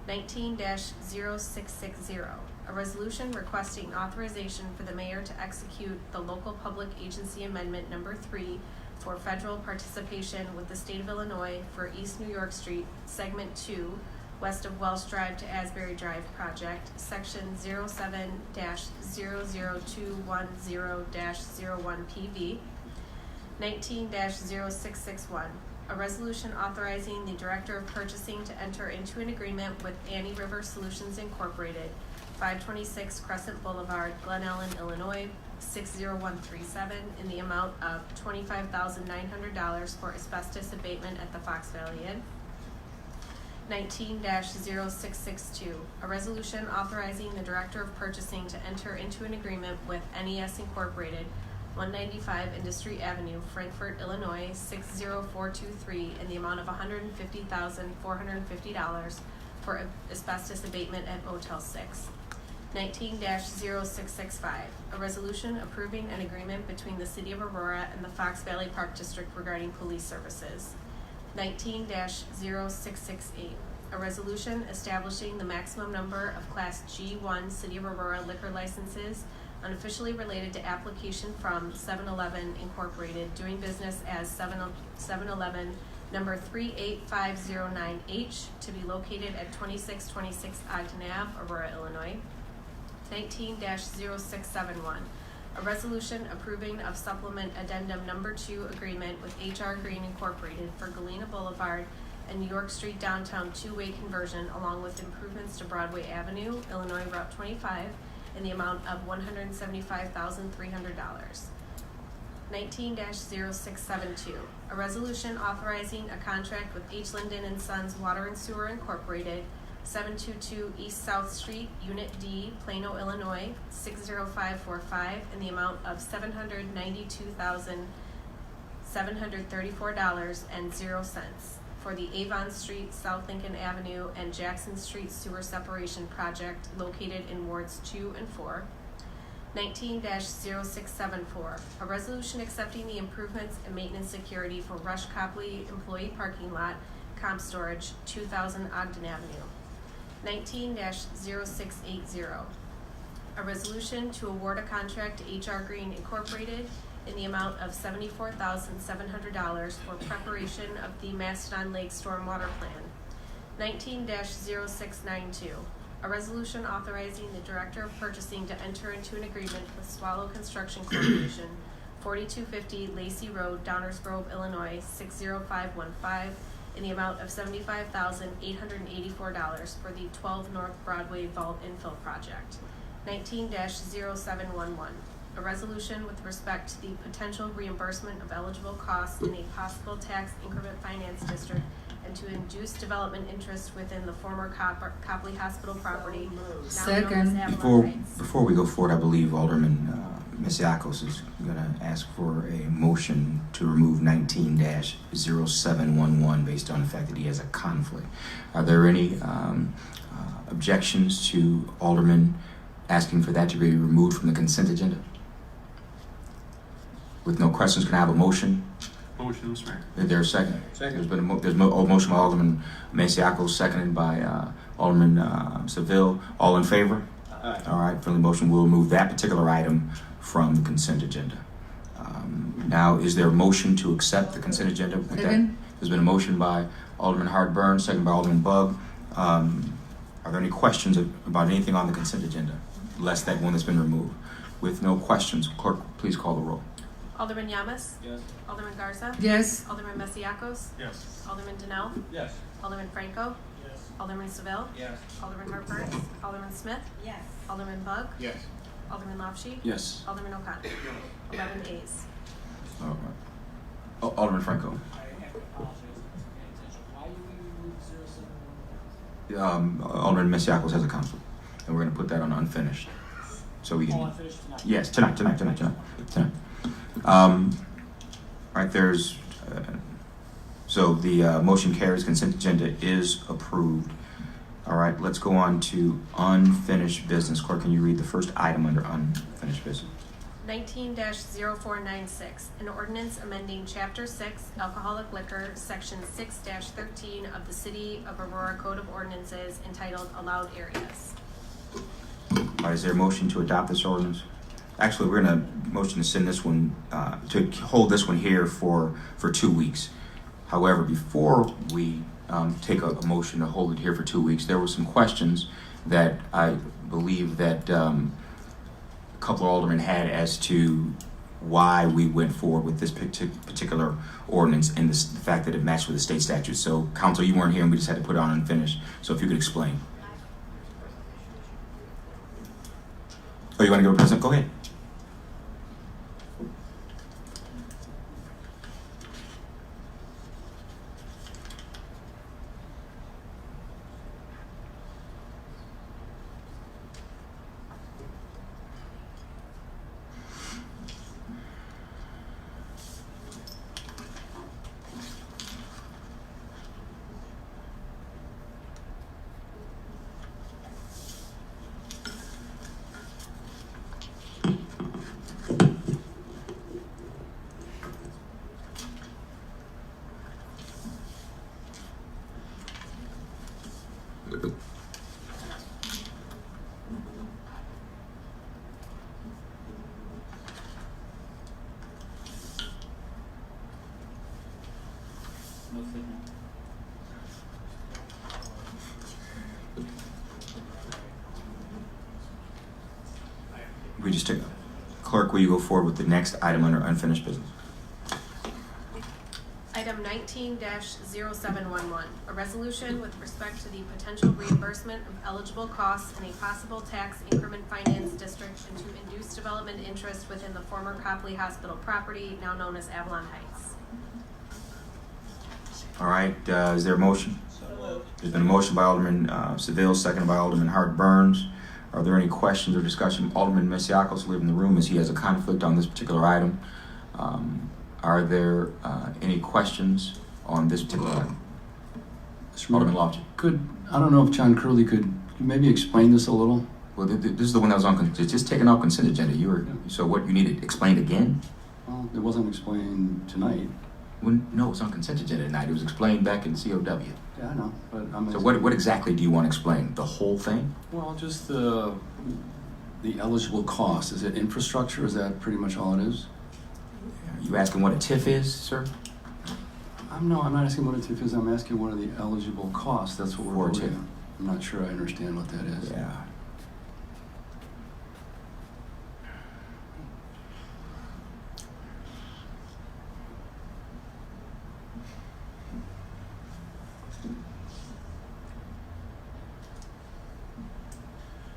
19-0660, a resolution requesting authorization for the mayor to execute the local public agency amendment number 3 for federal participation with the state of Illinois for East New York Street, Segment 2, west of Welsh Drive to Asbury Drive project, Section 07-00210-01 PV. 19-0661, a resolution authorizing the Director of Purchasing to enter into an agreement with Annie River Solutions Incorporated, 526 Crescent Boulevard, Glen Ellen, Illinois, 60137, in the amount of $25,900 for asbestos abatement at the Fox Valley Inn. 19-0662, a resolution authorizing the Director of Purchasing to enter into an agreement with NES Incorporated, 195 Industry Avenue, Frankfort, Illinois, 60423, in the amount of $150,450 for asbestos abatement at Motel 6. 19-0665, a resolution approving an agreement between the City of Aurora and the Fox Valley Park District regarding police services. 19-0668, a resolution establishing the maximum number of Class G1 City of Aurora liquor licenses unofficially related to application from 7-Eleven Incorporated, doing business as 7-Eleven number 38509H, to be located at 2626 Ogden Ave, Aurora, Illinois. 19-0671, a resolution approving of supplement addendum number 2 agreement with HR Green Incorporated for Galena Boulevard and New York Street downtown two-way conversion, along with improvements to Broadway Avenue, Illinois Route 25, in the amount of $175,300. 19-0672, a resolution authorizing a contract with H. Linden and Sons Water and Sewer Incorporated, 722 East South Street, Unit D, Plano, Illinois, 60545, in the amount of $792,734.00 for the Avon Street, South Lincoln Avenue, and Jackson Street sewer separation project located in wards 2 and 4. 19-0674, a resolution accepting the improvements and maintenance security for Rush Copley employee parking lot, Comp Storage, 2000 Ogden Avenue. 19-0680, a resolution to award a contract to HR Green Incorporated in the amount of $74,700 for preparation of the Mastodon Lake Stormwater Plan. 19-0692, a resolution authorizing the Director of Purchasing to enter into an agreement with Swallow Construction Corporation, 4250 Lacey Road, Downers Grove, Illinois, 60515, in the amount of $75,884 for the 12 North Broadway Vault Infill Project. 19-0711, a resolution with respect to the potential reimbursement of eligible costs in a possible tax increment finance district and to induce development interest within the former Copley Hospital property, now known as Avalon Heights. Before we go forward, I believe Alderman Mesiakos is going to ask for a motion to remove 19-0711 based on the fact that he has a conflict. Are there any objections to Alderman asking for that to be removed from the consent agenda? With no questions, can I have a motion? Motion, Mr. Mayor. Is there a second? Second. There's been a motion by Alderman Mesiakos, seconded by Alderman Seville. All in favor? Aye. All right, friendly motion will remove that particular item from the consent agenda. Now, is there a motion to accept the consent agenda? With that? There's been a motion by Alderman Hart-Burns, second by Alderman Bug. Are there any questions about anything on the consent agenda, less that one that's been removed? With no questions, clerk, please call the roll. Alderman Yamas? Yes. Alderman Garza? Yes. Alderman Mesiakos? Yes. Alderman Donnell? Yes. Alderman Franco? Yes. Alderman Seville? Yes. Alderman Hart-Burns? Alderman Smith? Yes. Alderman Bug? Yes. Alderman Lopshi? Yes. Alderman O'Connor? 11 ayes. All right. Alderman Franco. I have to apologize. Why did we remove 0711? Alderman Mesiakos has a conflict, and we're going to put that on unfinished. So we can. Unfinished tonight. Yes, tonight. All right, there's. So the motion carries. Consent agenda is approved. All right, let's go on to unfinished business. Clerk, can you read the first item under unfinished business? 19-0496, an ordinance amending Chapter 6, Alcoholic Liquor, Section 6-13 of the City of Aurora Code of Ordinances entitled Allowed Areas. All right, is there a motion to adopt this ordinance? Actually, we're going to motion to send this one, to hold this one here for 2 weeks. However, before we take a motion to hold it here for 2 weeks, there were some questions that I believe that a couple of aldermen had as to why we went forward with this particular ordinance and the fact that it matched with the state statute. So, Council, you weren't here and we just had to put it on unfinished. So if you could explain. Oh, you want to go to President? Go ahead. No signal. We just took. Clerk, will you go forward with the next item under unfinished business? Item 19-0711, a resolution with respect to the potential reimbursement of eligible costs in a possible tax increment finance district and to induce development interest within the former Copley Hospital property, now known as Avalon Heights. All right, is there a motion? There's been a motion by Alderman Seville, seconded by Alderman Hart-Burns. Are there any questions or discussion? Alderman Mesiakos live in the room as he has a conflict on this particular item. Are there any questions on this particular item? Alderman Lofty. I don't know if John Curley could maybe explain this a little. Well, this is the one that was on. It's just taken off consent agenda. So what you need it explained again? Well, it wasn't explained tonight. No, it's on consent agenda tonight. It was explained back in COW. Yeah, I know, but I'm. So what exactly do you want to explain? The whole thing? Well, just the eligible cost. Is it infrastructure? Is that pretty much all it is? You asking what a TIF is, sir? I'm not asking what a TIF is. I'm asking what are the eligible costs. That's what we're For a voting TIF. on. I'm not sure I understand what that is. Yeah.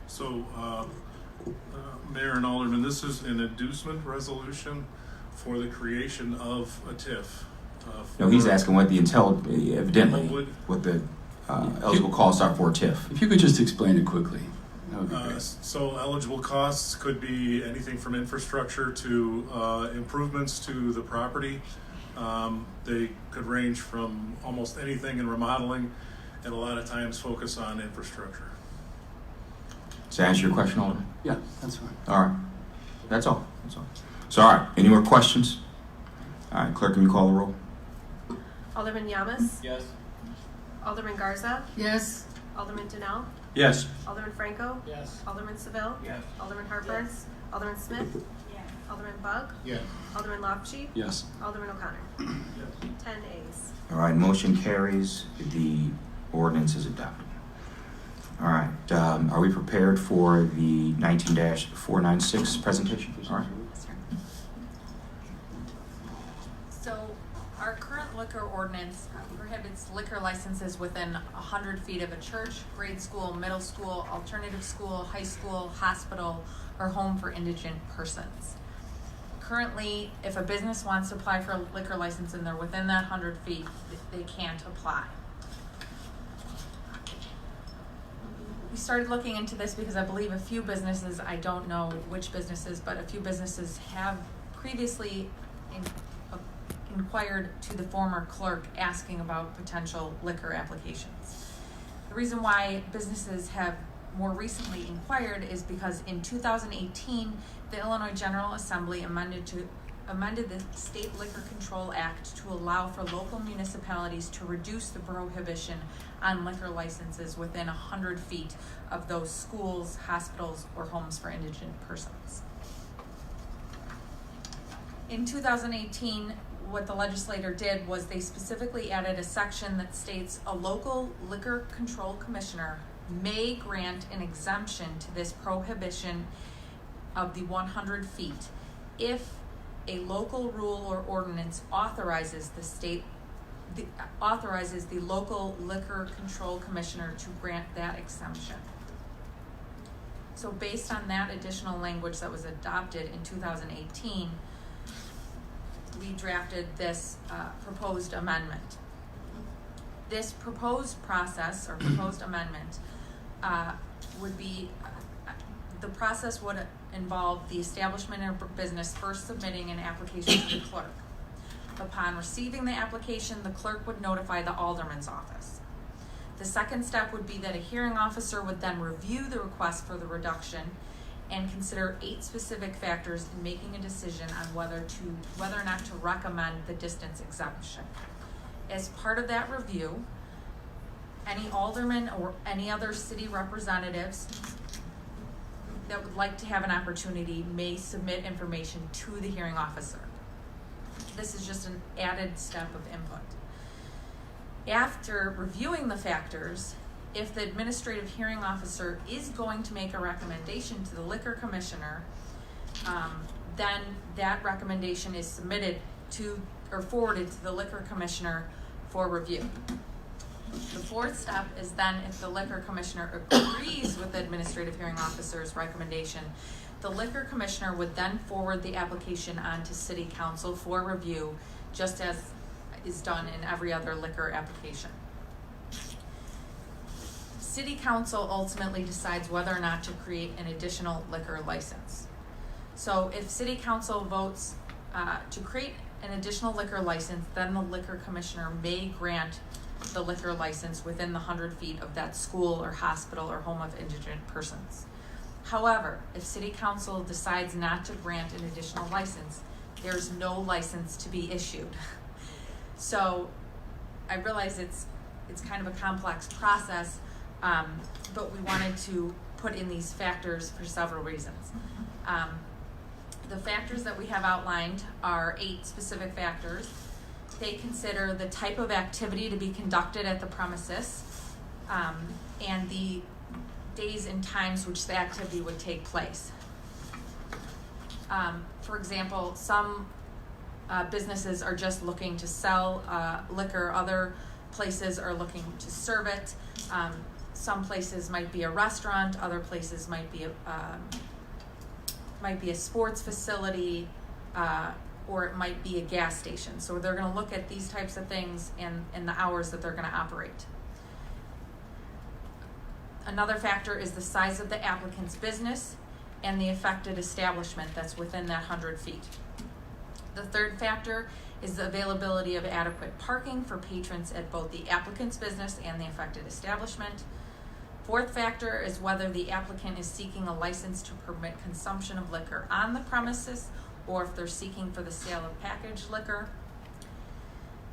So, Mayor and Alderman, this is an inducement resolution for the creation of a TIF. No, he's asking what the evidently, Would- what the eligible costs are for a TIF. If you could just explain it quickly, that would be great. So eligible costs could be anything from infrastructure to improvements to the property. They could range from almost anything in remodeling, and a lot of times focus on infrastructure. Does that answer your question, Alderman? Yeah, that's fine. All right. That's all. That's all. So, all right. Any more questions? All right. Clerk, can you call the roll? Alderman Yamas? Yes. Alderman Garza? Yes. Alderman Donnell? Yes. Alderman Franco? Yes. Alderman Seville? Yes. Alderman Hartburns? Alderman Smith? Yes. Alderman Bug? Yes. Alderman Lopchi? Yes. Alderman O'Connor? 10 A's. All right. Motion carries. The ordinance is adopted. All right. Are we prepared for the 19-496 presentation? All right. So, our current liquor ordinance prohibits liquor licenses within 100 feet of a church, grade school, middle school, alternative school, high school, hospital, or home for indigent persons. Currently, if a business wants to apply for a liquor license and they're within that 100 feet, they can't apply. We started looking into this because I believe a few businesses, I don't know which businesses, but a few businesses have previously inquired to the former clerk asking about potential liquor applications. The reason why businesses have more recently inquired is because in 2018, the Illinois General Assembly amended the State Liquor Control Act to allow for local municipalities to reduce the prohibition on liquor licenses within 100 feet of those schools, hospitals, or homes for indigent persons. In 2018, what the legislator did was they specifically added a section that states a local liquor control commissioner may grant an exemption to this prohibition of the 100 feet if a local rule or ordinance authorizes the local liquor control commissioner to grant that exemption. So based on that additional language that was adopted in 2018, we drafted this proposed amendment. This proposed process or proposed amendment would be, the process would involve the establishment of a business first submitting an application to the clerk. Upon receiving the application, the clerk would notify the alderman's office. The second step would be that a hearing officer would then review the request for the reduction and consider 8 specific factors in making a decision on whether or not to recommend the distance exemption. As part of that review, any alderman or any other city representatives that would like to have an opportunity may submit information to the hearing officer. This is just an added step of input. After reviewing the factors, if the administrative hearing officer is going to make a recommendation to the liquor commissioner, then that recommendation is submitted to or forwarded to the liquor commissioner for review. The fourth step is then if the liquor commissioner agrees with the administrative hearing officer's recommendation, the liquor commissioner would then forward the application on to city council for review, just as is done in every other liquor application. City council ultimately decides whether or not to create an additional liquor license. So if city council votes to create an additional liquor license, then the liquor commissioner may grant the liquor license within the 100 feet of that school or hospital or home of indigent persons. However, if city council decides not to grant an additional license, there's no license to be issued. So I realize it's kind of a complex process, but we wanted to put in these factors for several reasons. The factors that we have outlined are 8 specific factors. They consider the type of activity to be conducted at the premises, and the days and times which the activity would take place. For example, some businesses are just looking to sell liquor, other places are looking to serve it. Some places might be a restaurant, other places might be a sports facility, or it might be a gas station. So they're going to look at these types of things and the hours that they're going to operate. Another factor is the size of the applicant's business and the affected establishment that's within that 100 feet. The third factor is the availability of adequate parking for patrons at both the applicant's business and the affected establishment. Fourth factor is whether the applicant is seeking a license to permit consumption of liquor on the premises or if they're seeking for the sale of packaged liquor.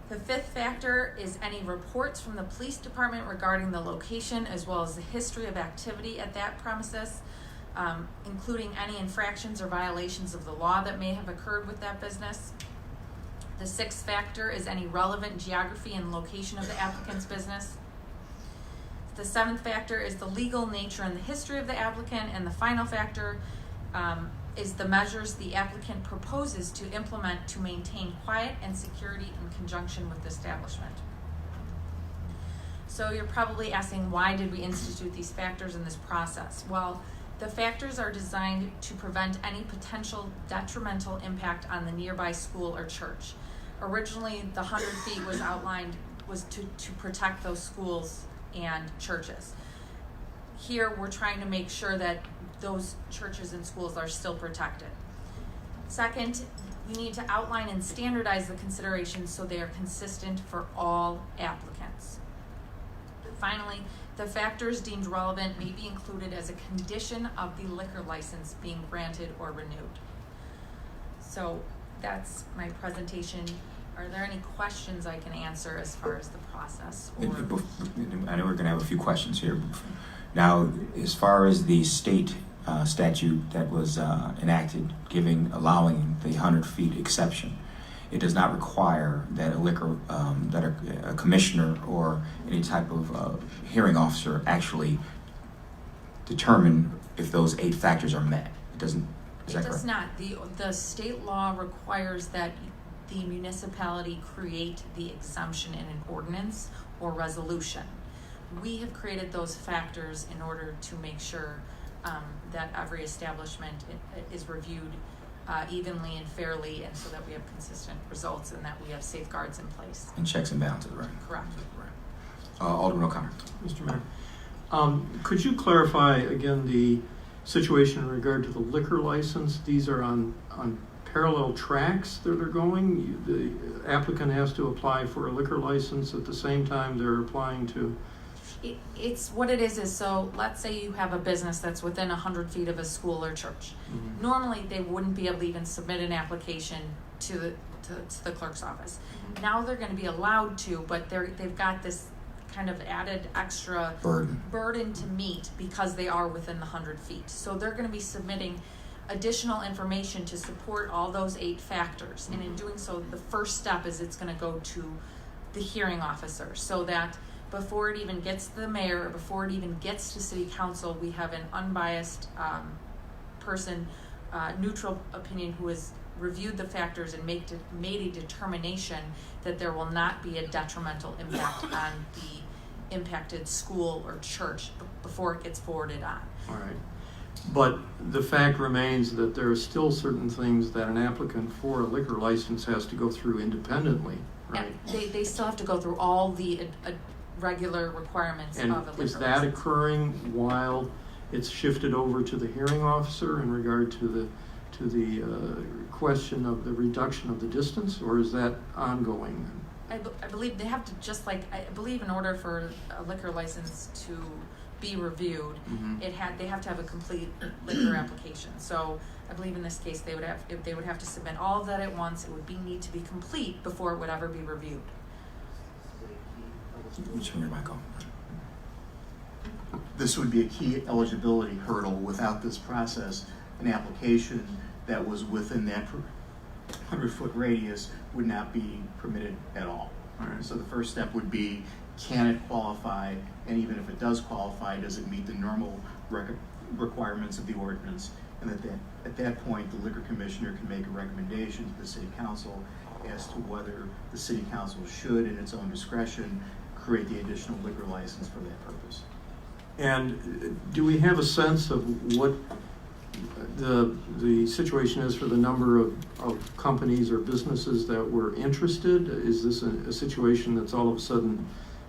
The fifth factor is any reports from the police department regarding the location as well as the history of activity at that premises, including any infractions or violations of the law that may have occurred with that business. The sixth factor is any relevant geography and location of the applicant's business. The seventh factor is the legal nature and the history of the applicant, and the final factor is the measures the applicant proposes to implement to maintain quiet and security in conjunction with the establishment. So you're probably asking, why did we institute these factors in this process? Well, the factors are designed to prevent any potential detrimental impact on the nearby school or church. Originally, the 100 feet was outlined was to protect those schools and churches. Here, we're trying to make sure that those churches and schools are still protected. Second, we need to outline and standardize the considerations so they are consistent for all applicants. Finally, the factors deemed relevant may be included as a condition of the liquor license being granted or renewed. So that's my presentation. Are there any questions I can answer as far as the process? I know we're going to have a few questions here. Now, as far as the state statute that was enacted allowing the 100 feet exception, it does not require that a commissioner or any type of hearing officer actually determine if those 8 factors are met. It doesn't. Is that correct? It does not. The state law requires that the municipality create the exemption in an ordinance or resolution. We have created those factors in order to make sure that every establishment is reviewed evenly and fairly, and so that we have consistent results and that we have safeguards in place. And checks and balances, right? Correct. Right. Alderman O'Connor. Mr. Mayor, could you clarify again the situation in regard to the liquor license? These are on parallel tracks that they're going. The applicant has to apply for a liquor license at the same time they're applying to. It's what it is so let's say you have a business that's within 100 feet of a school or church. Mm-hmm. Normally they wouldn't be able to even submit an application to the clerk's office. Mm-hmm. Now they're going to be allowed to, but they've got this kind of added extra burden to meet because they are within the 100 feet. So they're going to be submitting additional information to support all those 8 factors. Mm-hmm. And in doing so, the first step is it's going to go to the hearing officer, so that before it even gets to the mayor or before it even gets to city council, we have an unbiased person, neutral opinion, who has reviewed the factors and made a determination that there will not be a detrimental impact on the impacted school or church before it gets forwarded on. All right. But the fact remains that there are still certain things that an applicant for a liquor license has to go through independently, right? And they still have to go through all the regular requirements and of a liquor is that license. Occurring while it's shifted over to the hearing officer in regard to the question of the reduction of the distance, or is that ongoing? I believe they have to, just like, I believe in order for a liquor license to be reviewed, mm-hmm. They have to have a complete liquor application. So I believe in this case they would have to submit all of that at once. It would need to be complete before it would ever be reviewed. Turn your mic on. This would be a key eligibility hurdle. Without this process, an application that was within that 100-foot radius would not be permitted at all. All right. So the first step would be, can it qualify? And even if it does qualify, does it meet the normal requirements of the ordinance? And at that point, the liquor commissioner can make a recommendation to the city council as to whether the city council should, in its own discretion, create the additional liquor license for that purpose. And do we have a sense of what the situation is for the number of companies or businesses that were interested? Is this a situation that's all of a sudden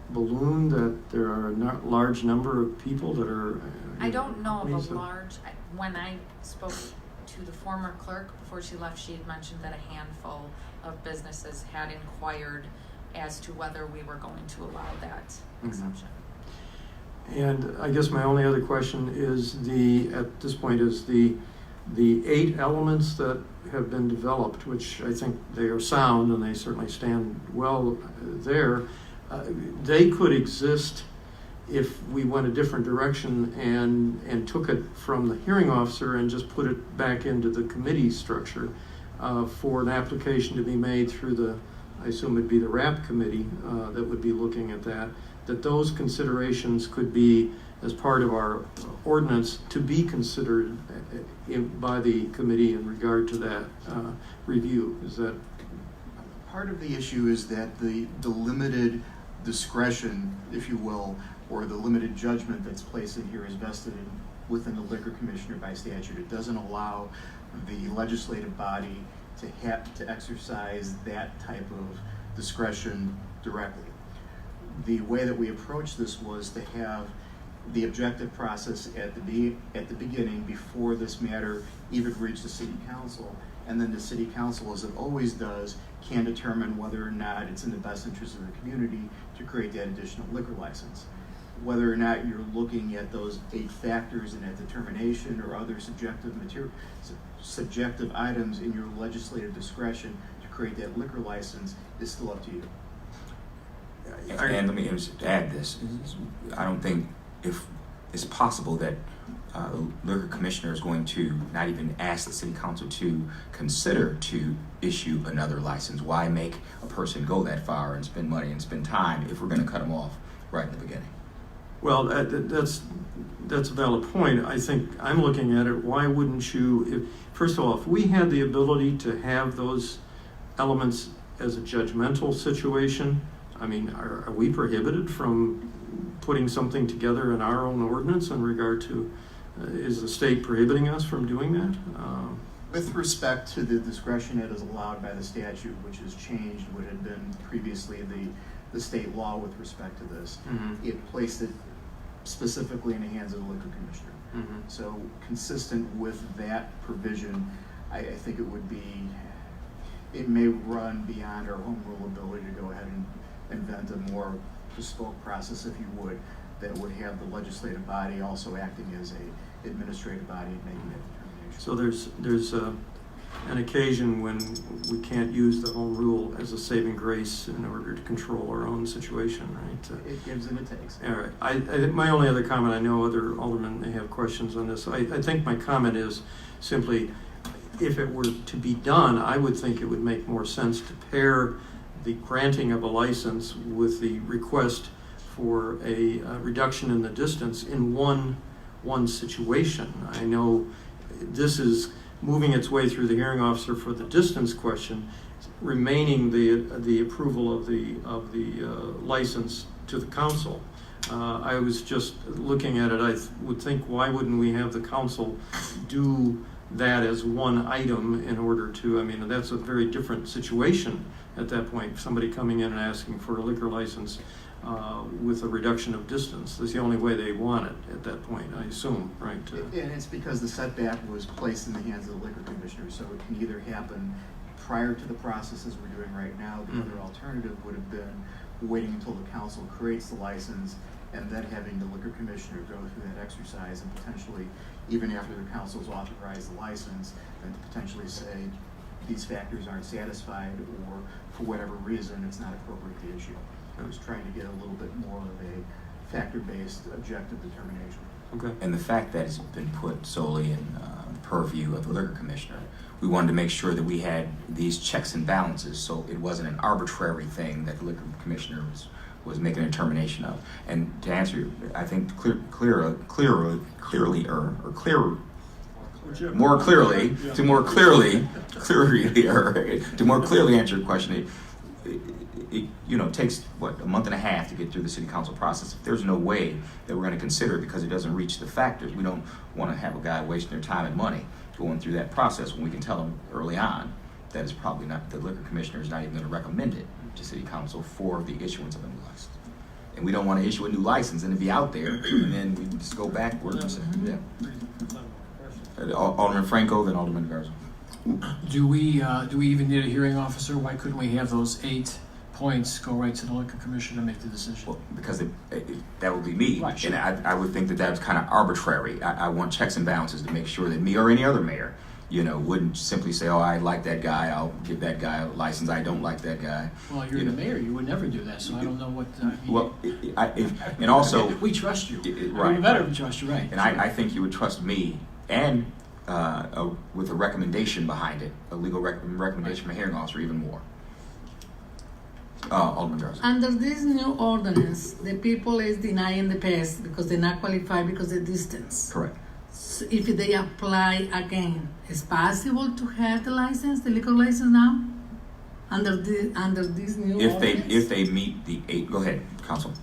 ballooned, that there are a large number of people that are? I don't know of a large, when I spoke to the former clerk before she left, she had mentioned that a handful of businesses had inquired as to whether we were going to allow that exemption. And I guess my only other question is at this point is the 8 elements that have been developed, which I think they are sound and they certainly stand well there. They could exist if we went a different direction and took it from the hearing officer and just put it back into the committee structure for an application to be made through I assume it'd be the RAP committee that would be looking at that those considerations could be, as part of our ordinance, to be considered by the committee in regard to that review. Is that? Part of the issue is that the limited discretion, if you will, or the limited judgment that's placed in here is vested within the liquor commissioner by statute. It doesn't allow the legislative body to exercise that type of discretion directly. The way that we approached this was to have the objective process at the beginning, before this matter even reached the city council, and then the city council, as it always does, can determine whether or not it's in the best interest of the community to create that additional liquor license. Whether or not you're looking at those 8 factors in that determination or other subjective items in your legislative discretion to create that liquor license is still up to you. And let me just add this. I don't think if it's possible that the liquor commissioner is going to not even ask the city council to consider to issue another license. Why make a person go that far and spend money and spend time if we're going to cut them off right in the beginning? Well, that's a valid point. I think I'm looking at it, why wouldn't you, first of all, if we had the ability to have those elements as a judgmental situation, I mean, are we prohibited from putting something together in our own ordinance in regard to, is the state prohibiting us from doing that? With respect to the discretion that is allowed by the statute, which has changed what had been previously the state law with respect to this, it placed it specifically in the hands of the liquor commissioner. So consistent with that provision, I think it may run beyond our home rule ability to go ahead and invent a more bespoke process, if you would, that would have the legislative body also acting as a administrative body and making that determination. So there's an occasion when we can't use the home rule as a saving grace in order to control our own situation, right? It gives and it takes. All right. I my only other comment, I know other aldermen may have questions on this. I think my comment is simply, if it were to be done, I would think it would make more sense to pair the granting of a license with the request for a reduction in the distance in one situation. I know this is moving its way through the hearing officer for the distance question, remaining the approval of the license to the council. I was just looking at it. I would think, why wouldn't we have the council do that as one item in order to? I mean, that's a very different situation at that point. Somebody coming in and asking for a liquor license with a reduction of distance. That's the only way they want it at that point, I assume, right? And it's because the setback was placed in the hands of the liquor commissioner, so it can either happen prior to the processes we're doing right now. The other alternative would have been waiting until the council creates the license and then having the liquor commissioner go through that exercise and potentially, even after the council's authorized the license, then to potentially say these factors aren't satisfied or for whatever reason it's not appropriate to issue. I was trying to get a little bit more of a factor-based objective determination. Okay. And the fact that it's been put solely in purview of the liquor commissioner, we wanted to make sure that we had these checks and balances, so it wasn't an arbitrary thing that the liquor commissioner was making a determination of. And to answer, I think more clearly answer your question, it takes a month and a half to get through the city council process. If there's no way that we're going to consider it because it doesn't reach the factors, we don't want to have a guy wasting their time and money going through that process when we can tell him early on that it's probably not, the liquor commissioner is not even going to recommend it to city council for the issuance of a new license. And we don't want to issue a new license and it be out there and then we just go backwards. Yeah. Alderman Franco, then Alderman Garza. Do we even need a hearing officer? Why couldn't we have those 8 points go right to the liquor commissioner to make the decision? Well, because that would be me, right, sure. And I would think that that's kind of arbitrary. I want checks and balances to make sure that me or any other mayor, wouldn't simply say, "Oh, I like that guy, I'll give that guy a license. I don't like that guy." Well, you're the mayor. You would never do that, so I don't know what. And also we trust you. Right, we better right. trust you, right? And I think you would trust me, and with a recommendation behind it, a legal recommendation from a hearing officer, even more. Alderman Garza. Under this new ordinance, the people is denying the pass because they're not qualified because of distance. Correct. So if they apply again, it's possible to have the license, the liquor license now? Under this new ordinance? If they meet the 8, go ahead, Council.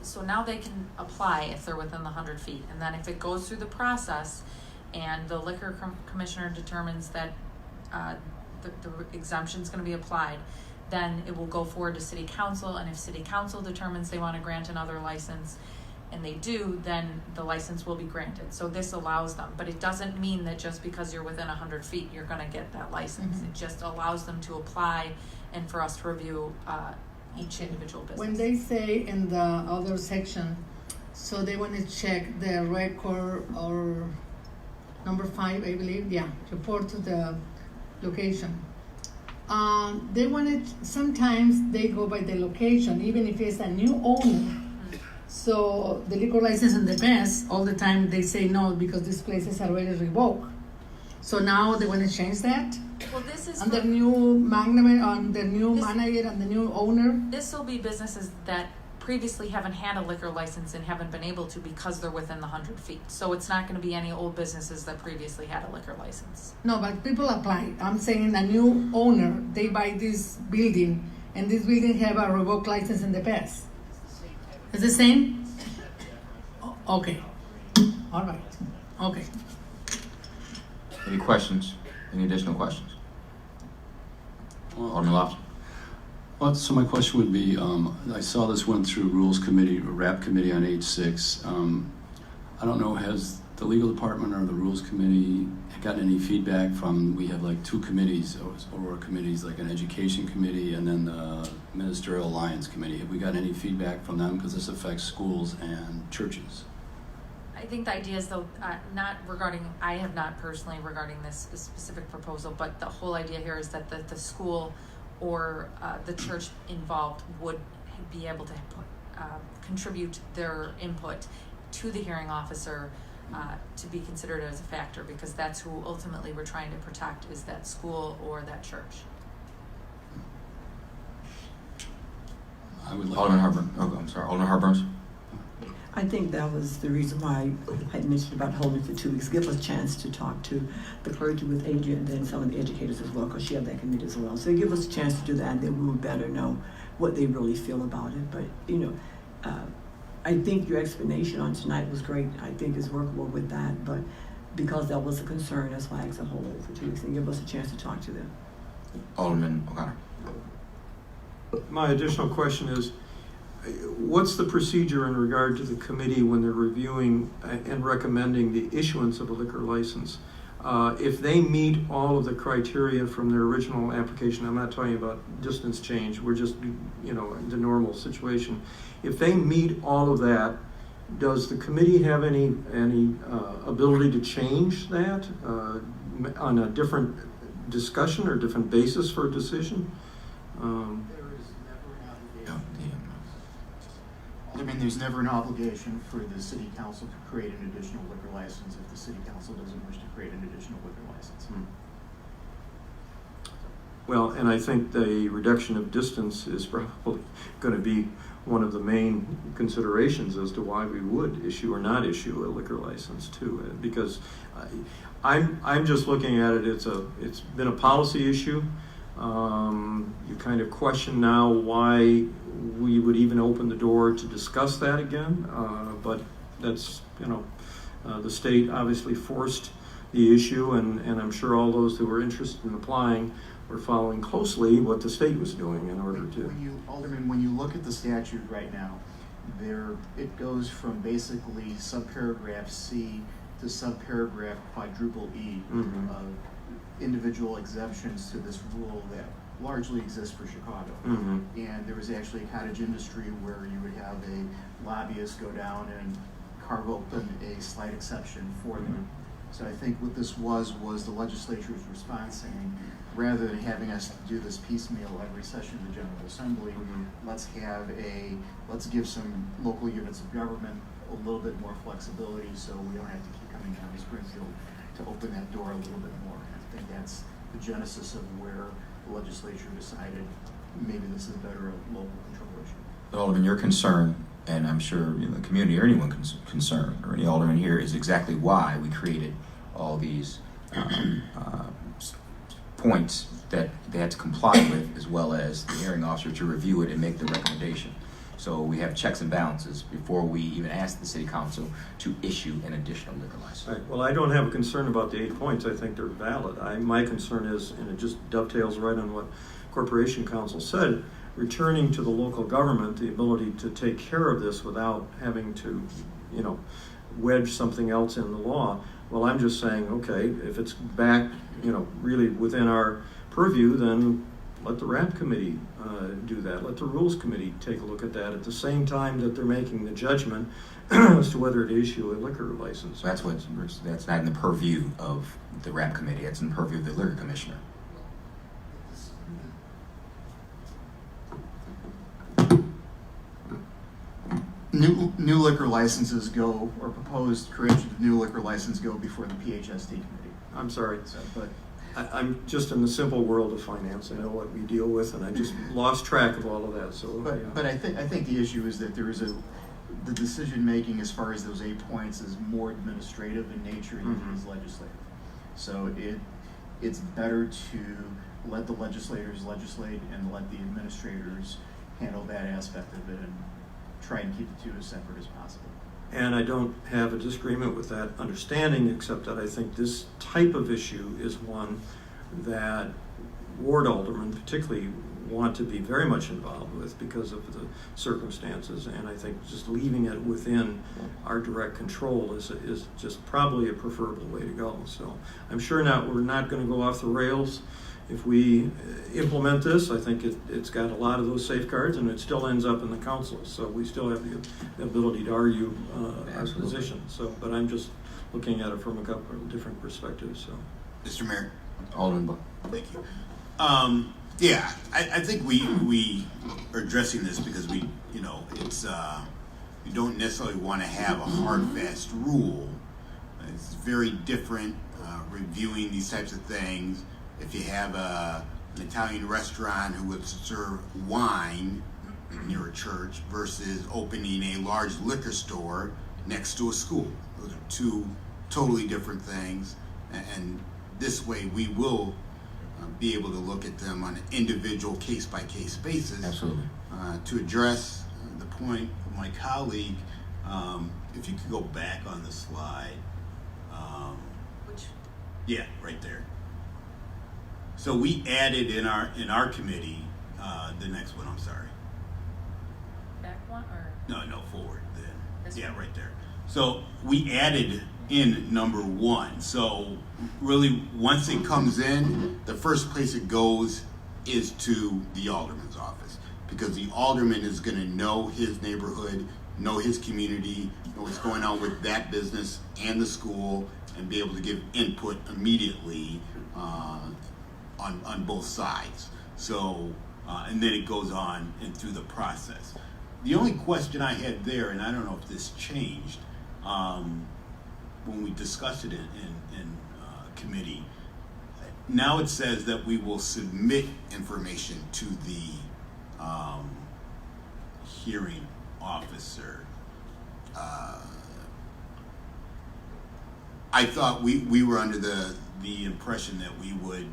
So now they can apply if they're within the 100 feet. And then if it goes through the process and the liquor commissioner determines that the exemption is going to be applied, then it will go forward to city council. And if city council determines they want to grant another license, and they do, then the license will be granted. So this allows them. But it doesn't mean that just because you're within 100 feet, you're going to get that license. Mm-hmm. It just allows them to apply and for us to review each individual business. When they say in the other section, so they want to check the record or number 5, I believe, report to the location. They want it, sometimes they go by the location, even if it's a new owner. So the liquor license in the past, all the time they say no because this place is already revoked. So now they want to change that? Well, this is on the new manager and the new owner? This will be businesses that previously haven't had a liquor license and haven't been able to because they're within the 100 feet. So it's not going to be any old businesses that previously had a liquor license. No, but people apply. I'm saying a new owner, they buy this building, and this building have a revoked license in the past. It's the same? Okay. All right. Okay. Any questions? Any additional questions? Alderman Lofton. Well, so my question would be, I saw this went through Rules Committee, or RAP Committee on 8/6. I don't know, has the Legal Department or the Rules Committee gotten any feedback from, we have like 2 committees, Aurora committees, like an Education Committee and then the Ministerial Alliance Committee. Have we got any feedback from them? Because this affects schools and churches. I think the idea is, though, I have not personally regarding this specific proposal, but the whole idea here is that the school or the church involved would be able to contribute their input to the hearing officer to be considered as a factor, because that's who ultimately we're trying to protect, is that school or that church. I would like Alderman Harburn. Oh, I'm sorry. Alderman Harburn. I think that was the reason why I mentioned about holding for 2 weeks. Give us a chance to talk to the clergy with Adrian and then some of the educators as well, because she had that committee as well. So give us a chance to do that, and then we would better know what they really feel about it. But, I think your explanation on tonight was great. I think it's workable with that. But because that was a concern, that's why I asked to hold it for 2 weeks and give us a chance to talk to them. Alderman O'Connor. My additional question is, what's the procedure in regard to the committee when they're reviewing and recommending the issuance of a liquor license? If they meet all of the criteria from their original application, I'm not talking about distance change, we're just, the normal situation. If they meet all of that, does the committee have any ability to change that on a different discussion or different basis for a decision? Alderman, there's never an obligation for the city council to create an additional liquor license if the city council doesn't wish to create an additional liquor license. Well, and I think the reduction of distance is probably going to be one of the main considerations as to why we would issue or not issue a liquor license too. Because I'm just looking at it. It's been a policy issue. You kind of question now why we would even open the door to discuss that again. But that's, the state obviously forced the issue, and I'm sure all those who were interested in applying were following closely what the state was doing in order to. Alderman, when you look at the statute right now, it goes from basically subparagraph C to subparagraph quadruple E of individual exemptions to this rule that largely exists for Chicago. And there was actually a cottage industry where you would have a lobbyist go down and carve open a slight exception for them. So I think what this was the legislature's response saying, rather than having us do this piecemeal every session of the General Assembly, let's give some local units of government a little bit more flexibility so we don't have to keep coming down to Springfield to open that door a little bit more. And I think that's the genesis of where the legislature decided maybe this is a better local control issue. Alderman, your concern, and I'm sure the community or anyone concerned, or any alderman here, is exactly why we created all these points that they had to comply with, as well as the hearing officer to review it and make the recommendation. So we have checks and balances before we even ask the city council to issue an additional liquor license. Right. Well, I don't have a concern about the 8 points. I think they're valid. My concern is, and it just dovetails right on what Corporation Council said, returning to the local government the ability to take care of this without having to, wedge something else in the law. Well, I'm just saying, okay, if it's back, really within our purview, then let the RAP committee do that. Let the rules committee take a look at that at the same time that they're making the judgment as to whether to issue a liquor license. That's not in the purview of the RAP committee. It's in the purview of the liquor commissioner. New liquor licenses go, or proposed creation of new liquor license go before the PHST committee. I'm sorry, but I'm just in the simple world of finance. I know what we deal with, and I just lost track of all of that. So, but I think the issue is that there is the decision making as far as those 8 points is more administrative in nature than it is legislative. So it's better to let the legislators legislate and let the administrators handle that aspect of it and try and keep the two as separate as possible. And I don't have a disagreement with that understanding, except that I think this type of issue is one that ward aldermen particularly want to be very much involved with because of the circumstances. And I think just leaving it within our direct control is just probably a preferable way to go. So I'm sure we're not going to go off the rails. If we implement this, I think it's got a lot of those safeguards, and it still ends up in the council. So we still have the ability to argue our position. So, but I'm just looking at it from a couple of different perspectives. So, Mr. Mayor, Alderman Buck. Thank you. Yeah, I think we are addressing this because it's you don't necessarily want to have a hard, fast rule. It's very different reviewing these types of things. If you have an Italian restaurant who would serve wine near a church versus opening a large liquor store next to a school. Those are two totally different things. And this way we will be able to look at them on an individual case-by-case basis. Absolutely. To address the point of my colleague, if you could go back on the slide. Which? Yeah, right there. So we added in our committee, the next one, I'm sorry. Back one or? No, forward then. This Yeah, one? right there. So we added in number 1. So really, once it comes in, the first place it goes is to the alderman's office, because the alderman is going to know his neighborhood, know his community, know what's going on with that business and the school, and be able to give input immediately on both sides. So, and then it goes on and through the process. The only question I had there, and I don't know if this changed, when we discussed it in committee, now it says that we will submit information to the hearing officer. I thought we were under the impression that we would,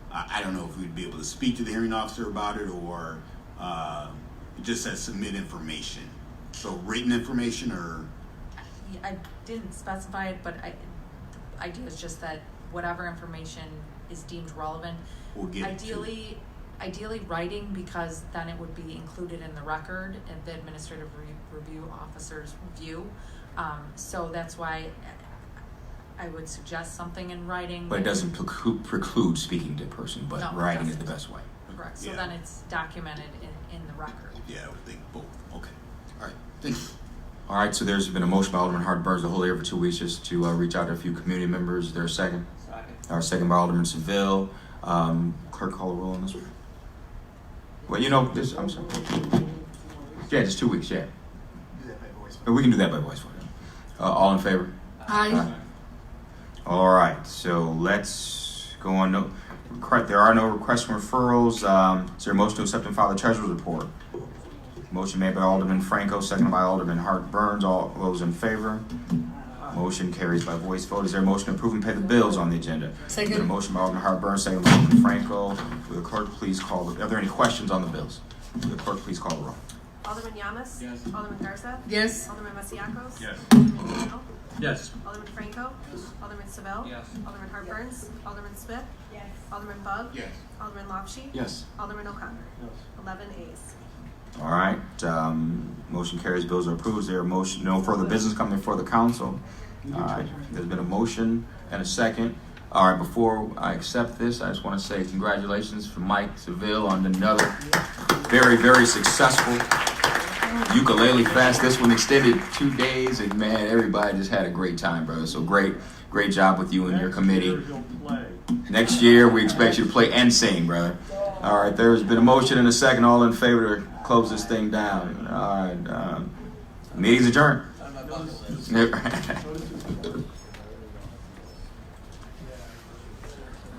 I don't know if we'd be able to speak to the hearing officer about it, or it just says submit information. So written information, or? I didn't specify it, but the idea is just that whatever information is deemed relevant, We'll get it to ideally writing, because then it would be included in the record at the administrative review officer's review. So that's why I would suggest something in writing. But it doesn't preclude speaking to a person, but No, it writing is doesn't. the best way. Correct. So Yeah. then it's documented in the record. Yeah, I would think both. Okay. All right. Thank you. All right, so there's been a motion by Alderman Hart Burns to hold it over 2 weeks just to reach out to a few community members. Is there a second? Second. Second by Alderman Seville. Clerk, call the roll on this one. Well, I'm sorry. Yeah, just 2 weeks, yeah. Do that by voice. We can do that by voice vote. All in favor? Aye. All right, so let's go on. There are no requests for referrals. Is there a motion to accept and file the treasurer's report? Motion made by Alderman Franco, seconded by Alderman Hart Burns. All those in favor? Motion carries by voice vote. Is there a motion to approve and pay the bills on the agenda? Second. Is there a motion by Alderman Hart Burns, seconded by Alderman Franco. Will the clerk please call are there any questions on the bills? Will the clerk please call the roll? Alderman Yamas? Yes. Alderman Garza? Yes. Alderman Masiacos? Yes. Alderman Daniel? Yes. Alderman Franco? Alderman Seville? Yes. Alderman Hart Burns? Alderman Smith? Yes. Alderman Bug? Yes. Alderman Lopshi? Yes. Alderman O'Connor? Yes. 11 A's. All right. Motion carries. Bills are approved. Is there a motion? No further business coming before the council. All right. There's been a motion and a second. All right. Before I accept this, I just want to say congratulations for Mike Seville on another very, very successful ukulele fest. This one extended 2 days, and man, everybody just had a great time, brother. So great job with you and your committee. Next year, we expect you to play and sing, brother. All right, there's been a motion and a second. All in favor to close this thing down. All right, meeting's adjourned.